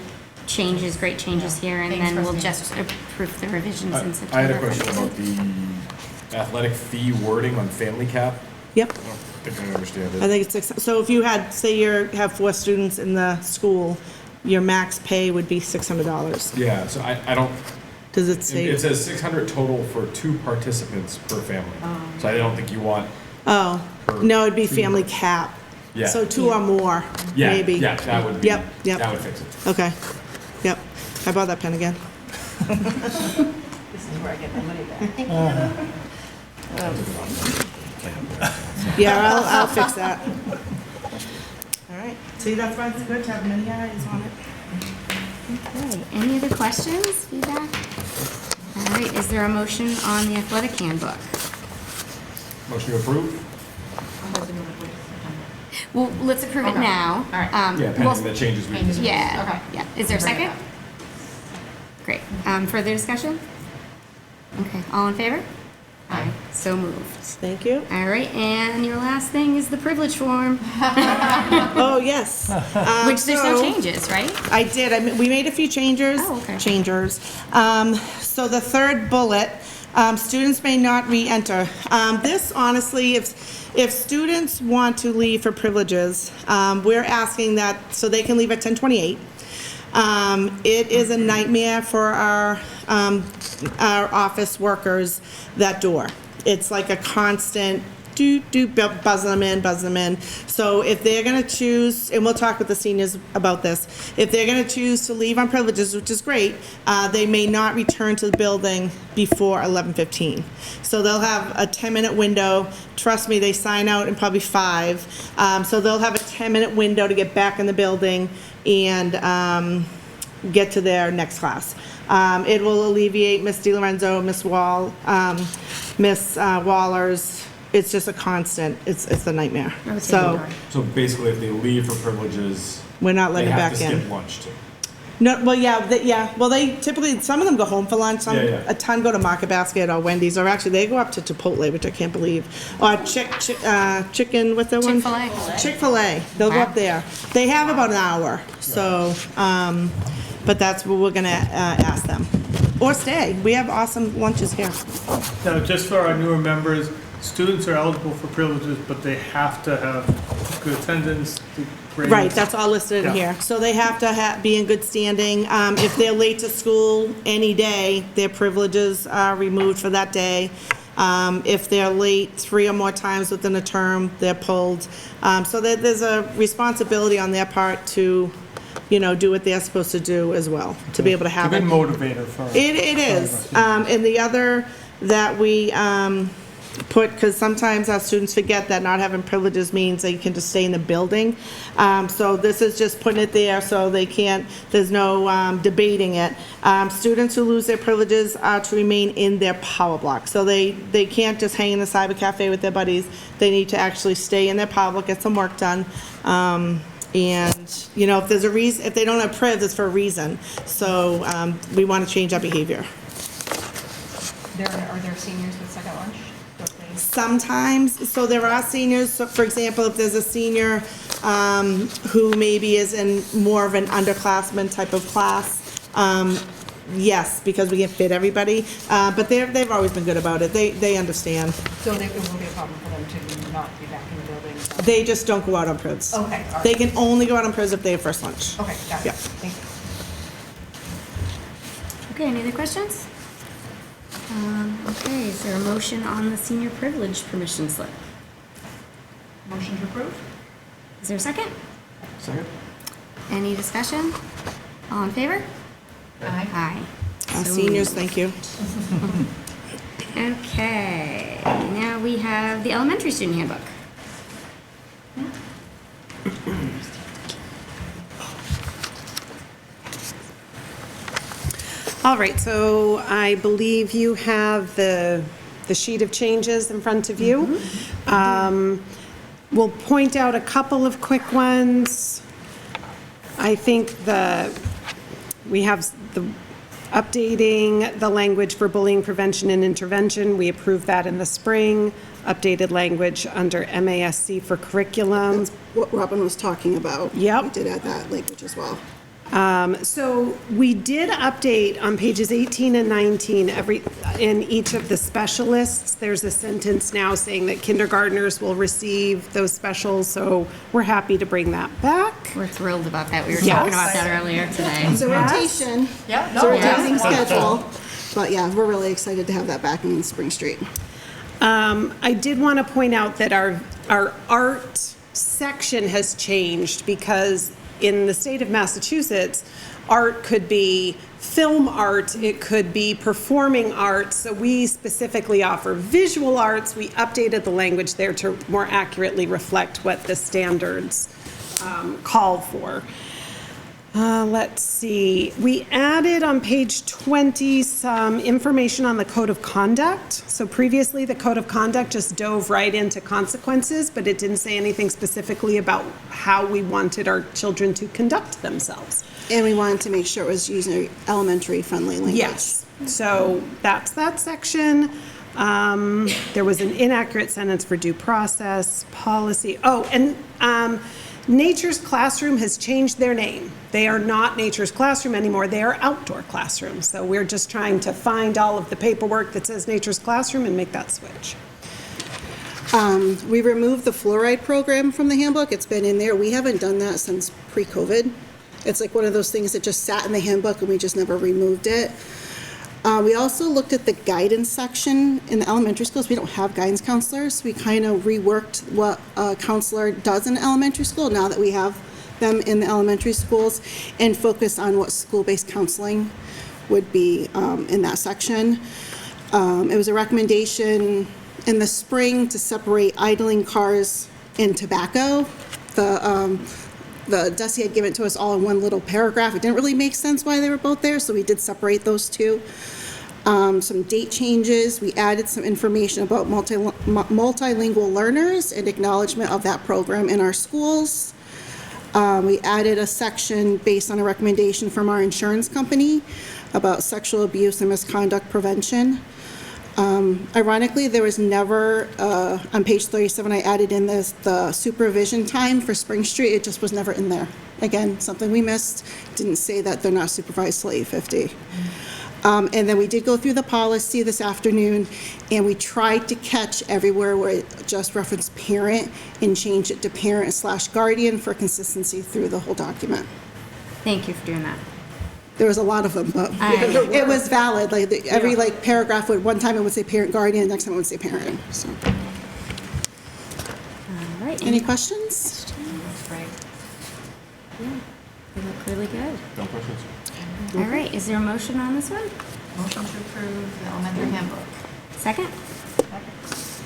changes, great changes here, and Thanks, then we'll Christine. just approve the revisions in September. I had a question about the athletic fee wording on family cap. Yep. I don't think I understand I it. think it's so if you had, say you have 4 students in the school, your max pay would be $600. Yeah, so I don't, Does it say? it says 600 total for 2 participants per family. So I don't think you want, Oh, per no, it'd be 2. family cap. Yeah. So 2 or more, Yeah, maybe. yeah, that would be, Yep, yep. that would fix it. Okay, yep. I bought that pen again. This is where I get my money back. Yeah, I'll fix that. All right. See, that's why it's good to have many eyes on it. Okay, any other questions, feedback? All right, is there a motion on the athletic handbook? Motion to approve? Well, let's approve it Okay. now. All right. Yeah, Well, pending the changes we Changes. Yeah, Okay. yeah. Is there a Bring it second? back. Great. Further discussion? Okay, all in favor? Aye. So moved. Thank you. All right, and your last thing is the privilege form, Oh, yes. which there's no so- changes, right? I did. We made a few changes. Oh, okay. So the third bullet, students may not re-enter. This honestly, if students want to leave for privileges, we're asking that so they can leave at 10:28. It is a nightmare for our office workers, that door. It's like a constant buzzing them in. So if they're gonna choose, and we'll talk with the seniors about this, if they're gonna choose to leave on privileges, which is great, they may not return to the building before 11:15. So they'll have a 10-minute window. Trust me, they sign out in probably 5. So they'll have a 10-minute window to get back in the building and get to their next class. It will alleviate Miss DiLorenzo, Miss Wall, Miss Wallers. It's just a constant. It's a nightmare. So So basically, if they leave for privileges, we're not they letting have back to skip in. lunch too. No, well, yeah. Well, they typically, some of them go home for lunch. Some, Yeah. a ton go to Market Basket or Wendy's, or actually they go up to Chipotle, which I can't believe. Or chicken, what's that one? Chick-fil-A. Chick-fil-A. They'll go Wow. up there. They have about an hour. So, but that's what we're gonna ask them. Or stay. We have awesome lunches here. Now, just for our newer members, students are eligible for privileges, but they have to have good attendance, good grades. Right, that's all listed in Yeah. here. So they have to be in good standing. If they're late to school any day, their privileges are removed for that day. If they're late 3 or more times within a term, they're pulled. So there's a responsibility on their part to, do what they're supposed to do as well, to be able to have It's it. a good motivator for. It is. And the other that we put, because sometimes our students forget that not having privileges means they can just stay in the building. So this is just putting it there so they can't, there's no debating it. Students who lose their privileges are to remain in their power block. So they can't just hang in the cyber cafe with their buddies. They need to actually stay in their power block, get some work done. And, if there's a reason, if they don't have privs, it's for a reason. So we want to change that behavior. Are there seniors with second lunch? Don't they? Sometimes, so there are seniors, so for example, if there's a senior who maybe is in more of an underclassmen type of class, yes, because we can fit everybody, but they've always been good about it. They understand. So it won't be a problem for them to not be back in the building? They just don't go out on privs. Okay, all right. They can only go out on privs if they have first lunch. Okay, got Yeah. it. Thank you. Okay, any other questions? Okay, is there a motion on the senior privilege permission slip? Motion to approve? Is there a second? Second? Any discussion? All in favor? Aye. Aye. So Seniors, thank you. Okay, now we have the elementary student handbook. All right, so I believe you have the sheet of changes in front of you. We'll point out a couple of quick ones. I think we have the updating the language for bullying prevention and intervention. We approved that in the spring. Updated language under MASC for curriculum. What Robin was talking about. Yep. We did add that language as well. So we did update on pages 18 and 19, in each of the specialists. There's a sentence now saying that kindergartners will receive those specials, so we're happy to bring that back. We're thrilled about that. We were Yes. talking about that earlier today. It's a rotation. Yeah, It's a no, rotating yeah. schedule. But yeah, we're really excited to have that back in Spring Street. I did want to point out that our art section has changed because in the state of Massachusetts, art could be film art, it could be performing arts. So we specifically offer visual arts. We updated the language there to more accurately reflect what the standards call for. Let's see. We added on page 20 some information on the code of conduct. So previously, the code of conduct just dove right into consequences, but it didn't say anything specifically about how we wanted our children to conduct themselves. And we wanted to make sure it was using elementary friendly language. Yes. So that's that section. There was an inaccurate sentence for due process, policy. Oh, and Nature's Classroom has changed their name. They are not Nature's Classroom anymore. They are Outdoor Classroom. So we're just trying to find all of the paperwork that says Nature's Classroom and make that switch. We removed the fluoride program from the handbook. It's been in there. We haven't done that since pre-COVID. It's like one of those things that just sat in the handbook and we just never removed it. We also looked at the guidance section in the elementary schools. We don't have guidance counselors. We kind of reworked what a counselor does in elementary school now that we have them in the elementary schools and focus on what school-based counseling would be in that section. It was a recommendation in the spring to separate idling cars and tobacco. The DESE had given it to us all in one little paragraph. It didn't really make sense why they were both there, so we did separate those two. Some date changes. We added some information about multilingual learners and acknowledgement of that program in our schools. We added a section based on a recommendation from our insurance company about sexual abuse and misconduct prevention. Ironically, there was never, on page 37, I added in the supervision time for Spring Street. It just was never in there. Again, something we missed. Didn't say that they're not supervised till 8:50. And then we did go through the policy this afternoon, and we tried to catch everywhere where it just referenced parent and change it to parent/guardian for consistency through the whole document. Thank you for doing that. There was a lot of them, but it was valid. Like every paragraph would, one time it would say parent guardian, next time it would say parent. So, All right. any questions? Right. Yeah, they look really good. No questions? All right, is there a motion on this one? Motion to approve the elementary handbook. Second?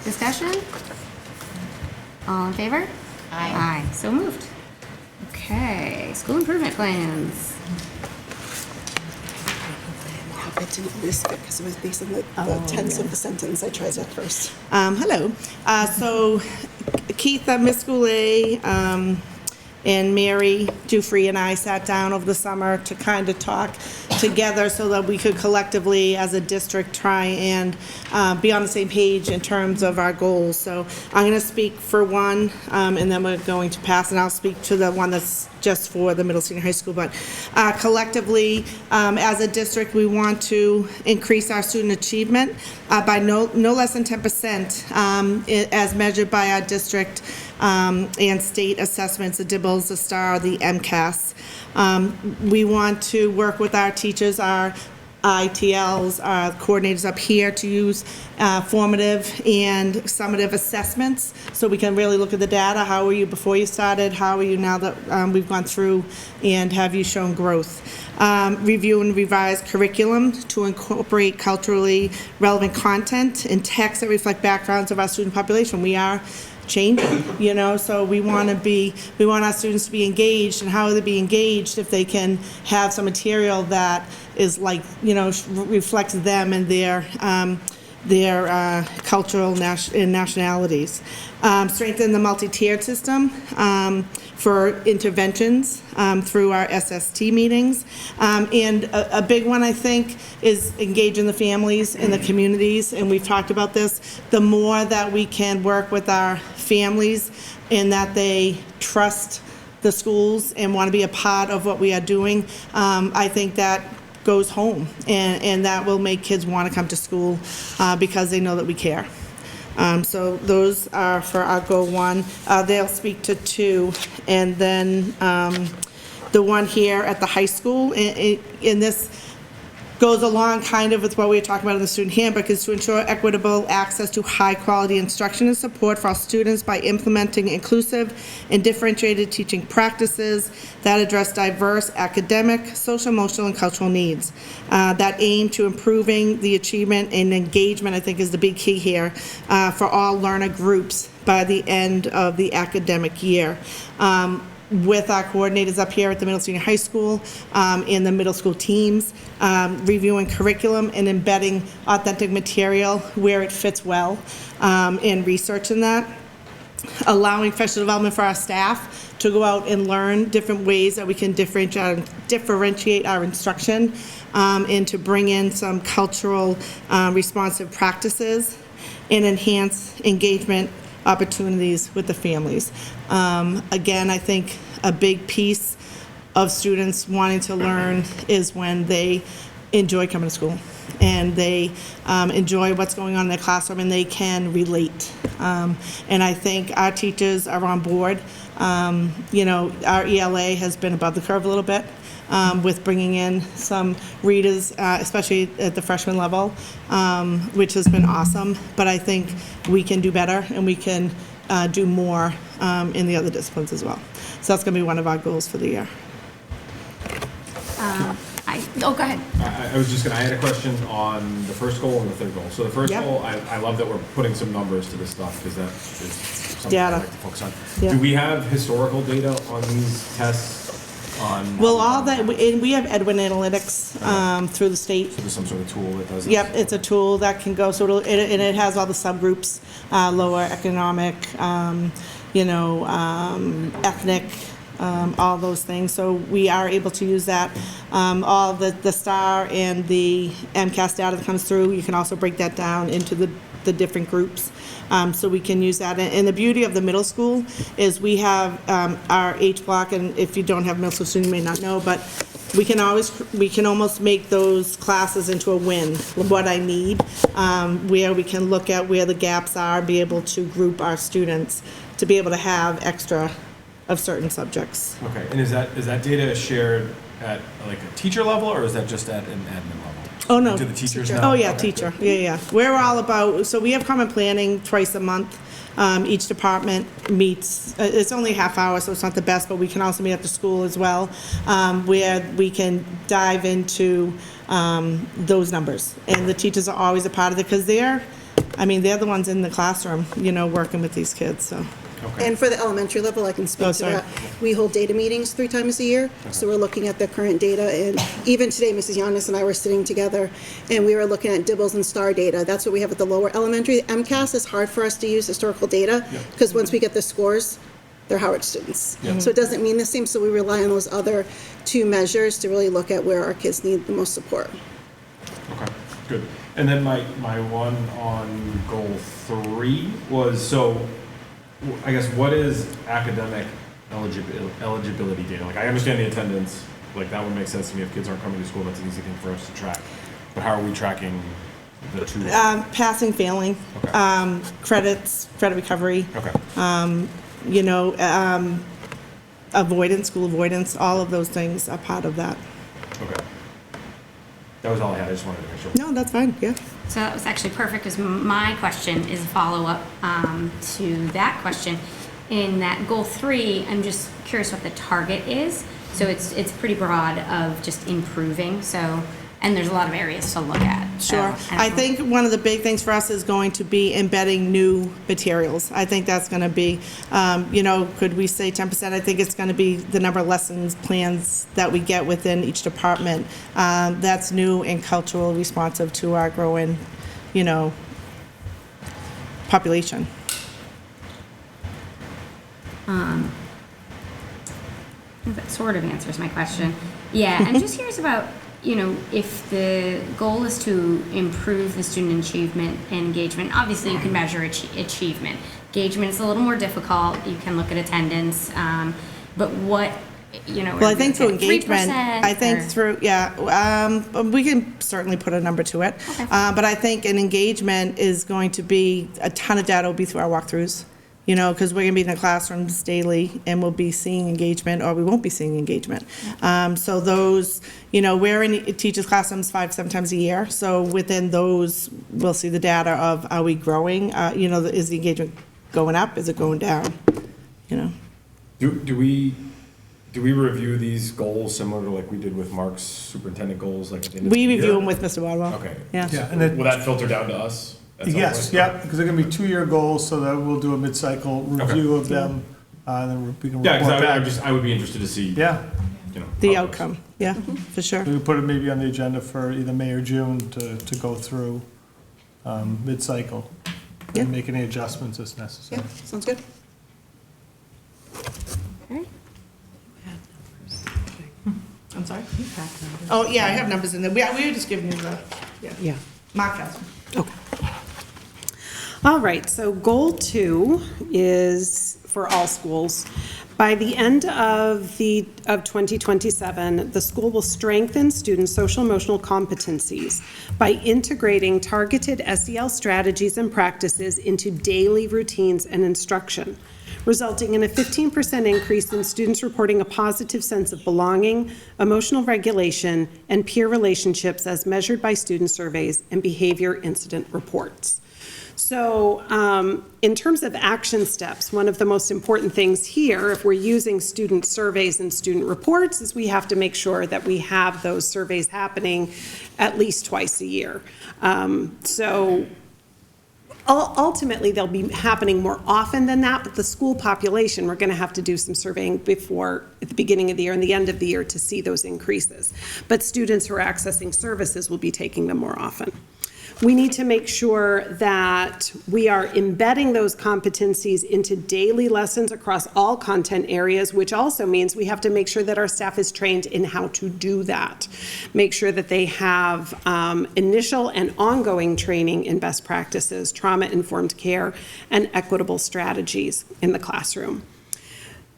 Discussion? All in favor? Aye. Aye, so moved. Okay, school improvement plans. I didn't list it because it was based on the tense of the sentence. I tried that first. Hello. So Keith at Miss Goulet, and Mary Dufree and I sat down over the summer to kind of talk together so that we could collectively, as a district, try and be on the same page in terms of our goals. So I'm going to speak for one, and then we're going to pass, and I'll speak to the one that's just for the middle senior high school. But collectively, as a district, we want to increase our student achievement by no less than 10%, as measured by our district and state assessments, the DIBELS, the STAR, the MCAS. We want to work with our teachers, our ITLs, our coordinators up here to use formative and summative assessments so we can really look at the data. How were you before you started? How are you now that we've gone through, and have you shown growth? Review and revise curriculum to incorporate culturally relevant content and texts that reflect backgrounds of our student population. We are changing, you know, so we want our students to be engaged, and how will they be engaged if they can have some material that is like, you know, reflects them and their cultural nationalities. Strengthen the multi-tiered system for interventions through our SST meetings. And a big one, I think, is engaging the families and the communities, and we've talked about this. The more that we can work with our families and that they trust the schools and want to be a part of what we are doing, I think that goes home, and that will make kids want to come to school because they know that we care. So those are for our goal 1. They'll speak to 2, and then the one here at the high school, and this goes along kind of with what we were talking about in the student handbook, is to ensure equitable access to high-quality instruction and support for all students by implementing inclusive and differentiated teaching practices that address diverse academic, social, emotional, and cultural needs that aim to improving the achievement and engagement, I think is the big key here, for all learner groups by the end of the academic year. With our coordinators up here at the middle, senior high school, and the middle school teams, reviewing curriculum and embedding authentic material where it fits well, and researching that. Allowing professional development for our staff to go out and learn different ways that we can differentiate our instruction, and to bring in some cultural responsive practices and enhance engagement opportunities with the families. Again, I think a big piece of students wanting to learn is when they enjoy coming to school and they enjoy what's going on in their classroom and they can relate. And I think our teachers are on board. You know, our ELA has been above the curve a little bit with bringing in some readers, especially at the freshman level, which has been awesome. But I think we can do better and we can do more in the other disciplines as well. So that's going to be one of our goals for the year. Go ahead. I had a question on the first goal and the third goal. So the first Yep. goal, I love that we're putting some numbers to this stuff because that is something Data. I like to focus on. Yeah. Do we have historical data on these tests? Well, all that, and we have Edwin Analytics through the state. So there's some sort of tool that does this? Yep, it's a tool that can go, so and it has all the subgroups, lower economic, ethnic, all those things. So we are able to use that. All the STAR and the MCAS data that comes through, you can also break that down into the different groups. So we can use that. And the beauty of the middle school is we have our H block, and if you don't have middle school students, you may not know, but we can almost make those classes into a win, what I need, where we can look at where the gaps are, be able to group our students to be able to have extra of certain subjects. Okay, and is that data shared at like a teacher level, or is that just at an admin level? Oh, no. Do the teachers Teacher. know? Oh, yeah, Okay, teacher. good. Yeah. We're all about, so we have common planning twice a month. Each department meets, it's only a half hour, so it's not the best, but we can also meet at the school as well, where we can dive into those numbers. And the teachers are always a part of it, because they're the ones in the classroom, working with these kids, so. Okay. And for the elementary level, I can speak Oh, to sorry. that. We hold data meetings 3 times a year, so we're looking at the current data. And even today, Mrs. Yanis and I were sitting together, and we were looking at Dibbles and STAR data. That's what we have at the lower elementary. MCAS is hard for us to use historical data, because once we get the scores, they're Howard students. So it doesn't mean the same, so we rely on those other 2 measures to really look at where our kids need the most support. Okay, good. And then my one on goal 3 was, so I guess, what is academic eligibility data? Like, I understand the attendance, like that would make sense to me if kids aren't coming to school, that's an easy thing for us to track. But how are we tracking the 2? Passing, failing, Okay. credit recovery, Okay. avoidance, school avoidance, all of those things are part of that. Okay. That was all I had, I just wanted to make sure. No, that's fine, yeah. So that was actually perfect, because my question is a follow-up to that question. In that goal 3, I'm just curious what the target is. So it's pretty broad of just improving. So and there's a lot of areas to look at. So, Sure. I don't know. think one of the big things for us is going to be embedding new materials. I think that's going to be, could we say 10%? I think it's going to be the number of lessons plans that we get within each department. That's new and cultural responsive to our growing, population. That sort of answers my question. Yeah, I'm just curious about, if the goal is to improve the student achievement and engagement, obviously you can measure achievement. Engagement is a little more difficult. You can look at attendance, but what, Well, I think through engagement, 3%, we can certainly put a number to it. Okay. But I think an engagement is going to be, a ton of data will be through our walkthroughs, because we're going to be in the classrooms daily and we'll be seeing engagement or we won't be seeing engagement. So those, we're in teachers' classrooms 5-7 times a year. So within those, we'll see the data of, are we growing? Is the engagement going up? Is it going down? Do we review these goals similar to like we did with Mark's superintendent goals, like at the end of the We year? review them with Mr. Wadwell. Okay. Yeah. Yeah, and it, Will that filter down to us? at some yes, point? yeah, because they're gonna be 2-year goals, so that we'll do a mid-cycle review of them, then we can Yeah, report because back. I would be interested to see, Yeah, The how it goes. outcome, yeah, for sure. we put it maybe on the agenda for either May or June to go through mid-cycle Yeah. and make any adjustments as necessary. Yeah, sounds good. Okay. I'm sorry? Oh, yeah, I have numbers in there. We were just giving you the, Yeah. Mark has them. Okay. All right, so goal 2 is for all schools. By the end of 2027, the school will strengthen students' social emotional competencies by integrating targeted SEL strategies and practices into daily routines and instruction, resulting in a 15% increase in students reporting a positive sense of belonging, emotional regulation, and peer relationships as measured by student surveys and behavior incident reports. So in terms of action steps, one of the most important things here, if we're using student surveys and student reports, is we have to make sure that we have those surveys happening at least twice a year. So ultimately, they'll be happening more often than that, but the school population, we're going to have to do some surveying before, at the beginning of the year and the end of the year to see those increases. But students who are accessing services will be taking them more often. We need to make sure that we are embedding those competencies into daily lessons across all content areas, which also means we have to make sure that our staff is trained in how to do that. Make sure that they have initial and ongoing training in best practices, trauma-informed care, and equitable strategies in the classroom.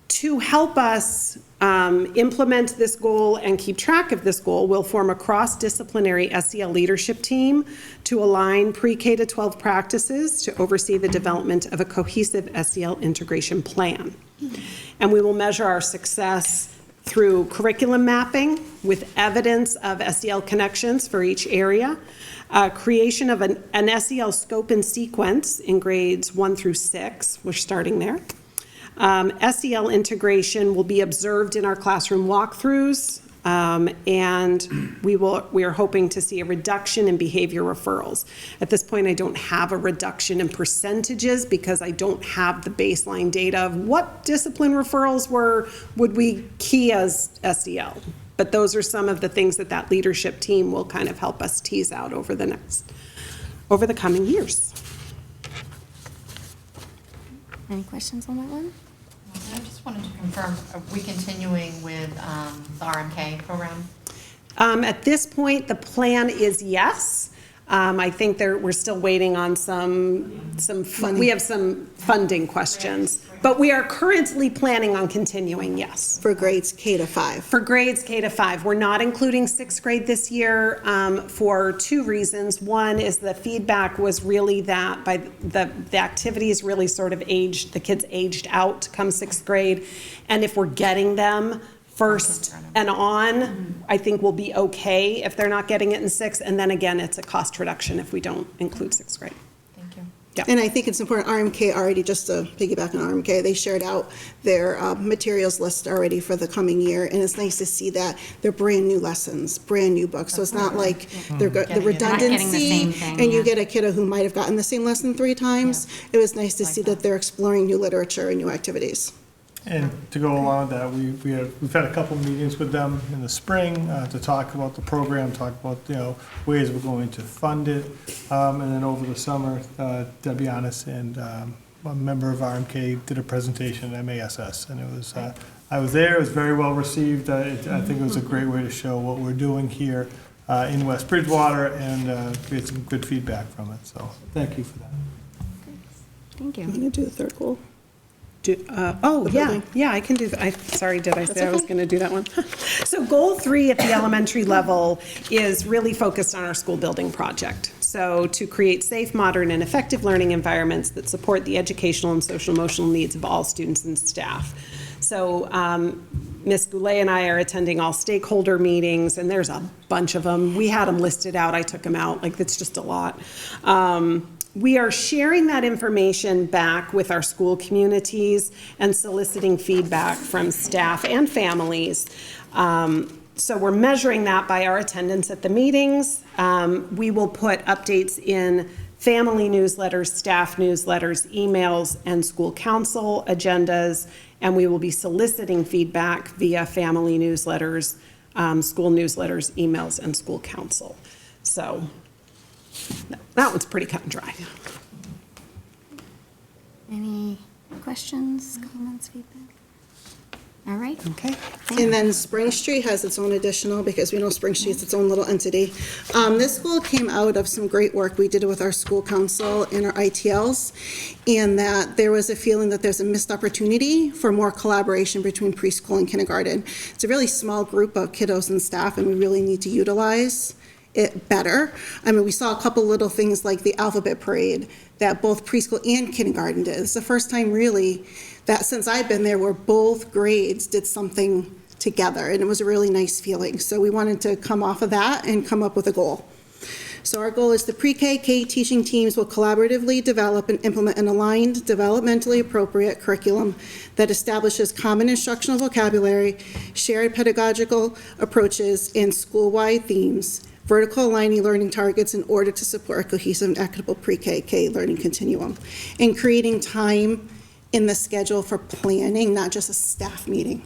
To help us implement this goal and keep track of this goal, we'll form a cross-disciplinary SEL leadership team to align pre-K to 12 practices to oversee the development of a cohesive SEL integration plan. And we will measure our success through curriculum mapping with evidence of SEL connections for each area, creation of an SEL scope and sequence in grades 1 through 6, we're starting there. SEL integration will be observed in our classroom walkthroughs, and we are hoping to see a reduction in behavior referrals. At this point, I don't have a reduction in percentages because I don't have the baseline data of what discipline referrals would we key as SEL. But those are some of the things that leadership team will kind of help us tease out over the coming years. Any questions on that one? I just wanted to confirm, are we continuing with the RMK program? At this point, the plan is yes. I think we're still waiting on we have some funding questions, but we are currently planning on continuing, yes. For grades K to 5. For grades K to 5. We're not including 6th grade this year for 2 reasons. One is the feedback was really that by the activities really sort of the kids aged out come 6th grade. And if we're getting them first and on, I think we'll be okay if they're not getting it in 6th. And then again, it's a cost reduction if we don't include 6th grade. Thank you. Yeah. And I think it's important, RMK already, just to piggyback on RMK, they shared out their materials list already for the coming year, and it's nice to see that they're brand-new lessons, brand-new books, so it's not like the redundancy, same thing, and you yeah. get a kiddo who might have gotten the same lesson 3 times. It was nice to see that they're exploring new literature and new activities. And to go along with that, we've had a couple meetings with them in the spring to talk about the program, talk about, ways we're going to fund it. And then over the summer, Debbie Honest and a member of RMK did a presentation at MASS. And it was, I was there, it was very well received. I think it was a great way to show what we're doing here in West Bridgewater, and we had some good feedback from it. So thank you for that. Thank you. I'm going to do the third goal. I can do that. Sorry, did I say I was going to do that one? So goal 3 at the elementary level is really focused on our school building project. So to create safe, modern, and effective learning environments that support the educational and social emotional needs of all students and staff. So Ms. Goulet and I are attending all stakeholder meetings, and there's a bunch of them. We had them listed out. I took them out. It's just a lot. We are sharing that information back with our school communities and soliciting feedback from staff and families. So we're measuring that by our attendance at the meetings. We will put updates in family newsletters, staff newsletters, emails, and school council agendas, and we will be soliciting feedback via family newsletters, school newsletters, emails, and school council. So that one's pretty cut and dry. Any questions, comments, feedback? All right. Okay. And then Spring Street has its own additional, because we know Spring Street's its own little entity. This school came out of some great work we did with our school council and our ITLs, and that there was a feeling that there's a missed opportunity for more collaboration between preschool and kindergarten. It's a really small group of kiddos and staff, and we really need to utilize it better. I mean, we saw a couple little things like the alphabet parade that both preschool and kindergarten did. It's the first time really that since I've been there where both grades did something together, and it was a really nice feeling. So we wanted to come off of that and come up with a goal. So our goal is the pre-K, K teaching teams will collaboratively develop and implement an aligned, developmentally appropriate curriculum that establishes common instructional vocabulary, shared pedagogical approaches, and school-wide themes, vertical aligning learning targets in order to support a cohesive and equitable pre-K, K learning continuum, and creating time in the schedule for planning, not just a staff meeting.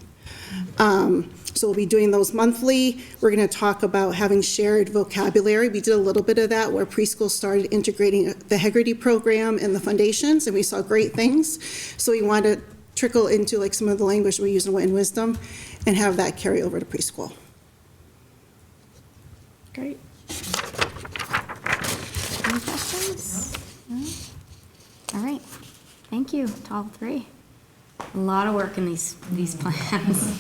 So we'll be doing those monthly. We're going to talk about having shared vocabulary. We did a little bit of that where preschool started integrating the Hegarty program and the foundations, and we saw great things. So we want to trickle into some of the language we use in Wisdom and have that carry over to preschool. Great. Any questions? No? All right. Thank you to all 3. A lot of work in these plans.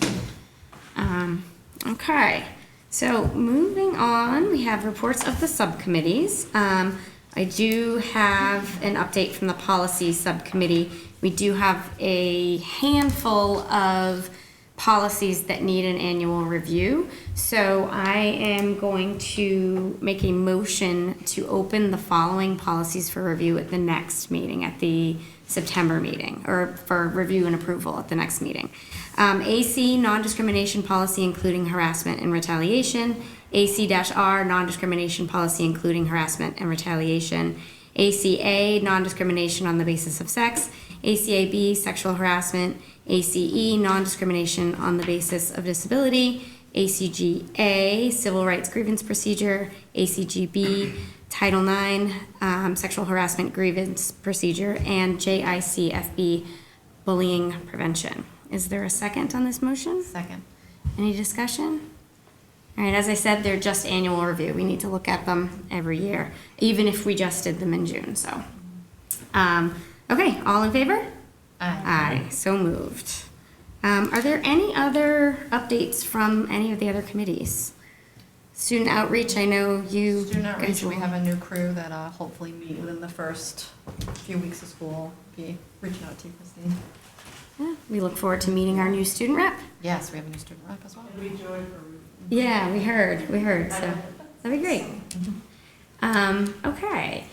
Okay. So moving on, we have reports of the subcommittees. I do have an update from the policy subcommittee. We do have a handful of policies that need an annual review. So I am going to make a motion to open the following policies for review at the next meeting, at the September meeting, or for review and approval at the next meeting. AC, non-discrimination policy including harassment and retaliation. AC-R, non-discrimination policy including harassment and retaliation. ACA, non-discrimination on the basis of sex. ACAB, sexual harassment. ACE, non-discrimination on the basis of disability. ACGA, civil rights grievance procedure. ACGB, Title IX, sexual harassment grievance procedure. And JICFB, bullying prevention. Is there a second on this motion? Second. Any discussion? All right, as I said, they're just annual review. We need to look at them every year, even if we just did them in June, so. Okay, all in favor? Aye, so moved. Are there any other updates from any of the other committees? Student outreach, I know you. Student outreach, we will- have a new crew that hopefully meet within the first few weeks of school. Be reaching out to you, Christine. Yeah, we look forward to meeting our new student rep. Yes, we have a new student rep as well. Yeah, we heard, so that'd be great. Okay.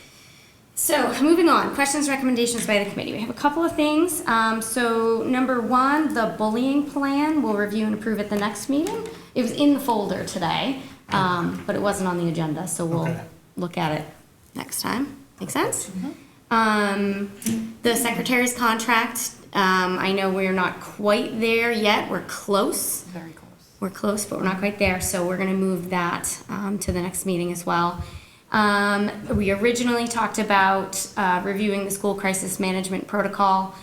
So, moving on, questions, recommendations by the committee. We have a couple of things. So, number one, the bullying plan, we'll review and approve at the next meeting. It was in the folder today, but it wasn't on the agenda, so we'll Okay. look at it next time. Make sense? The secretary's contract, I know we're not quite there yet. We're close. Very close. We're close, but we're not quite there, so we're gonna move that to the next meeting as well. We originally talked about reviewing the school crisis management protocol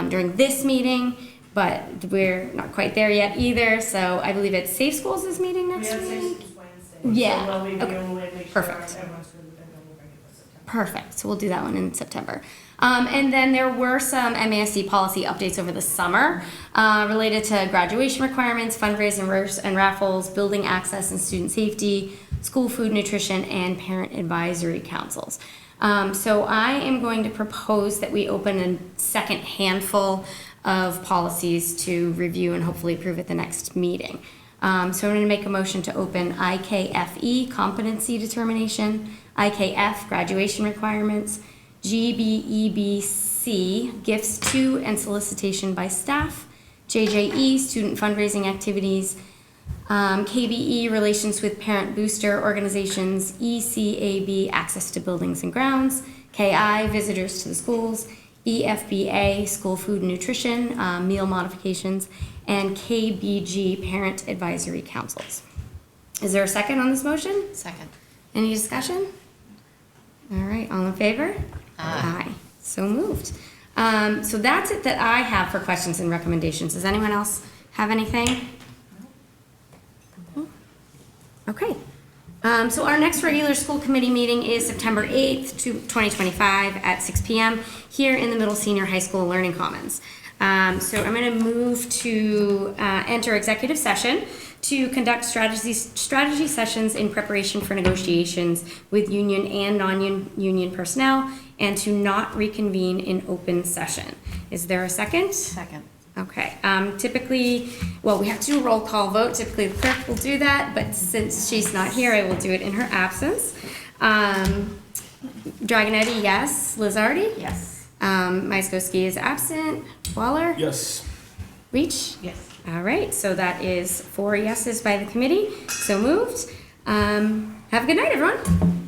during this meeting, but we're not quite there yet either, so I believe it's Safe Schools' is meeting We next have week? sessions Wednesday. Yeah, So we'll review okay. and make sure Perfect. everyone's good with it, and we'll bring it for September. Perfect, so we'll do that one in September. And then there were some MASC policy updates over the summer related to graduation requirements, fundraising and raffles, building access and student safety, school food nutrition, and parent advisory councils. So I am going to propose that we open a second handful of policies to review and hopefully approve at the next meeting. So I'm going to make a motion to open IKFE, competency determination, IKF, graduation requirements, GBEBC, gifts to and solicitation by staff, JJE, student fundraising activities, KBE, relations with parent booster organizations, ECAB, access to buildings and grounds, KI, visitors to the schools, EFBA, school food and nutrition, meal modifications, and KBG, parent advisory councils. Is there a second on this motion? Second. Any discussion? All right, all in favor? Aye. So moved. So that's it that I have for questions and recommendations. Does anyone else have anything? Okay. So our next regular school committee meeting is September 8th, 2025 at 6 p.m. here in the Middle Senior High School Learning Commons. So I'm going to move to enter executive session to conduct strategy sessions in preparation for negotiations with union and non-union personnel and to not reconvene in open session. Is there a second? Second. Okay, typically, well, we have to do a roll call vote. Typically, the clerk will do that, but since she's not here, I will do it in her absence. Dragonetti, yes. Lizardi? Yes. Maiskowski is absent. Waller? Yes. Reach? Yes. All right, so that is 4 yeses by the committee. So moved. Have a good night, everyone.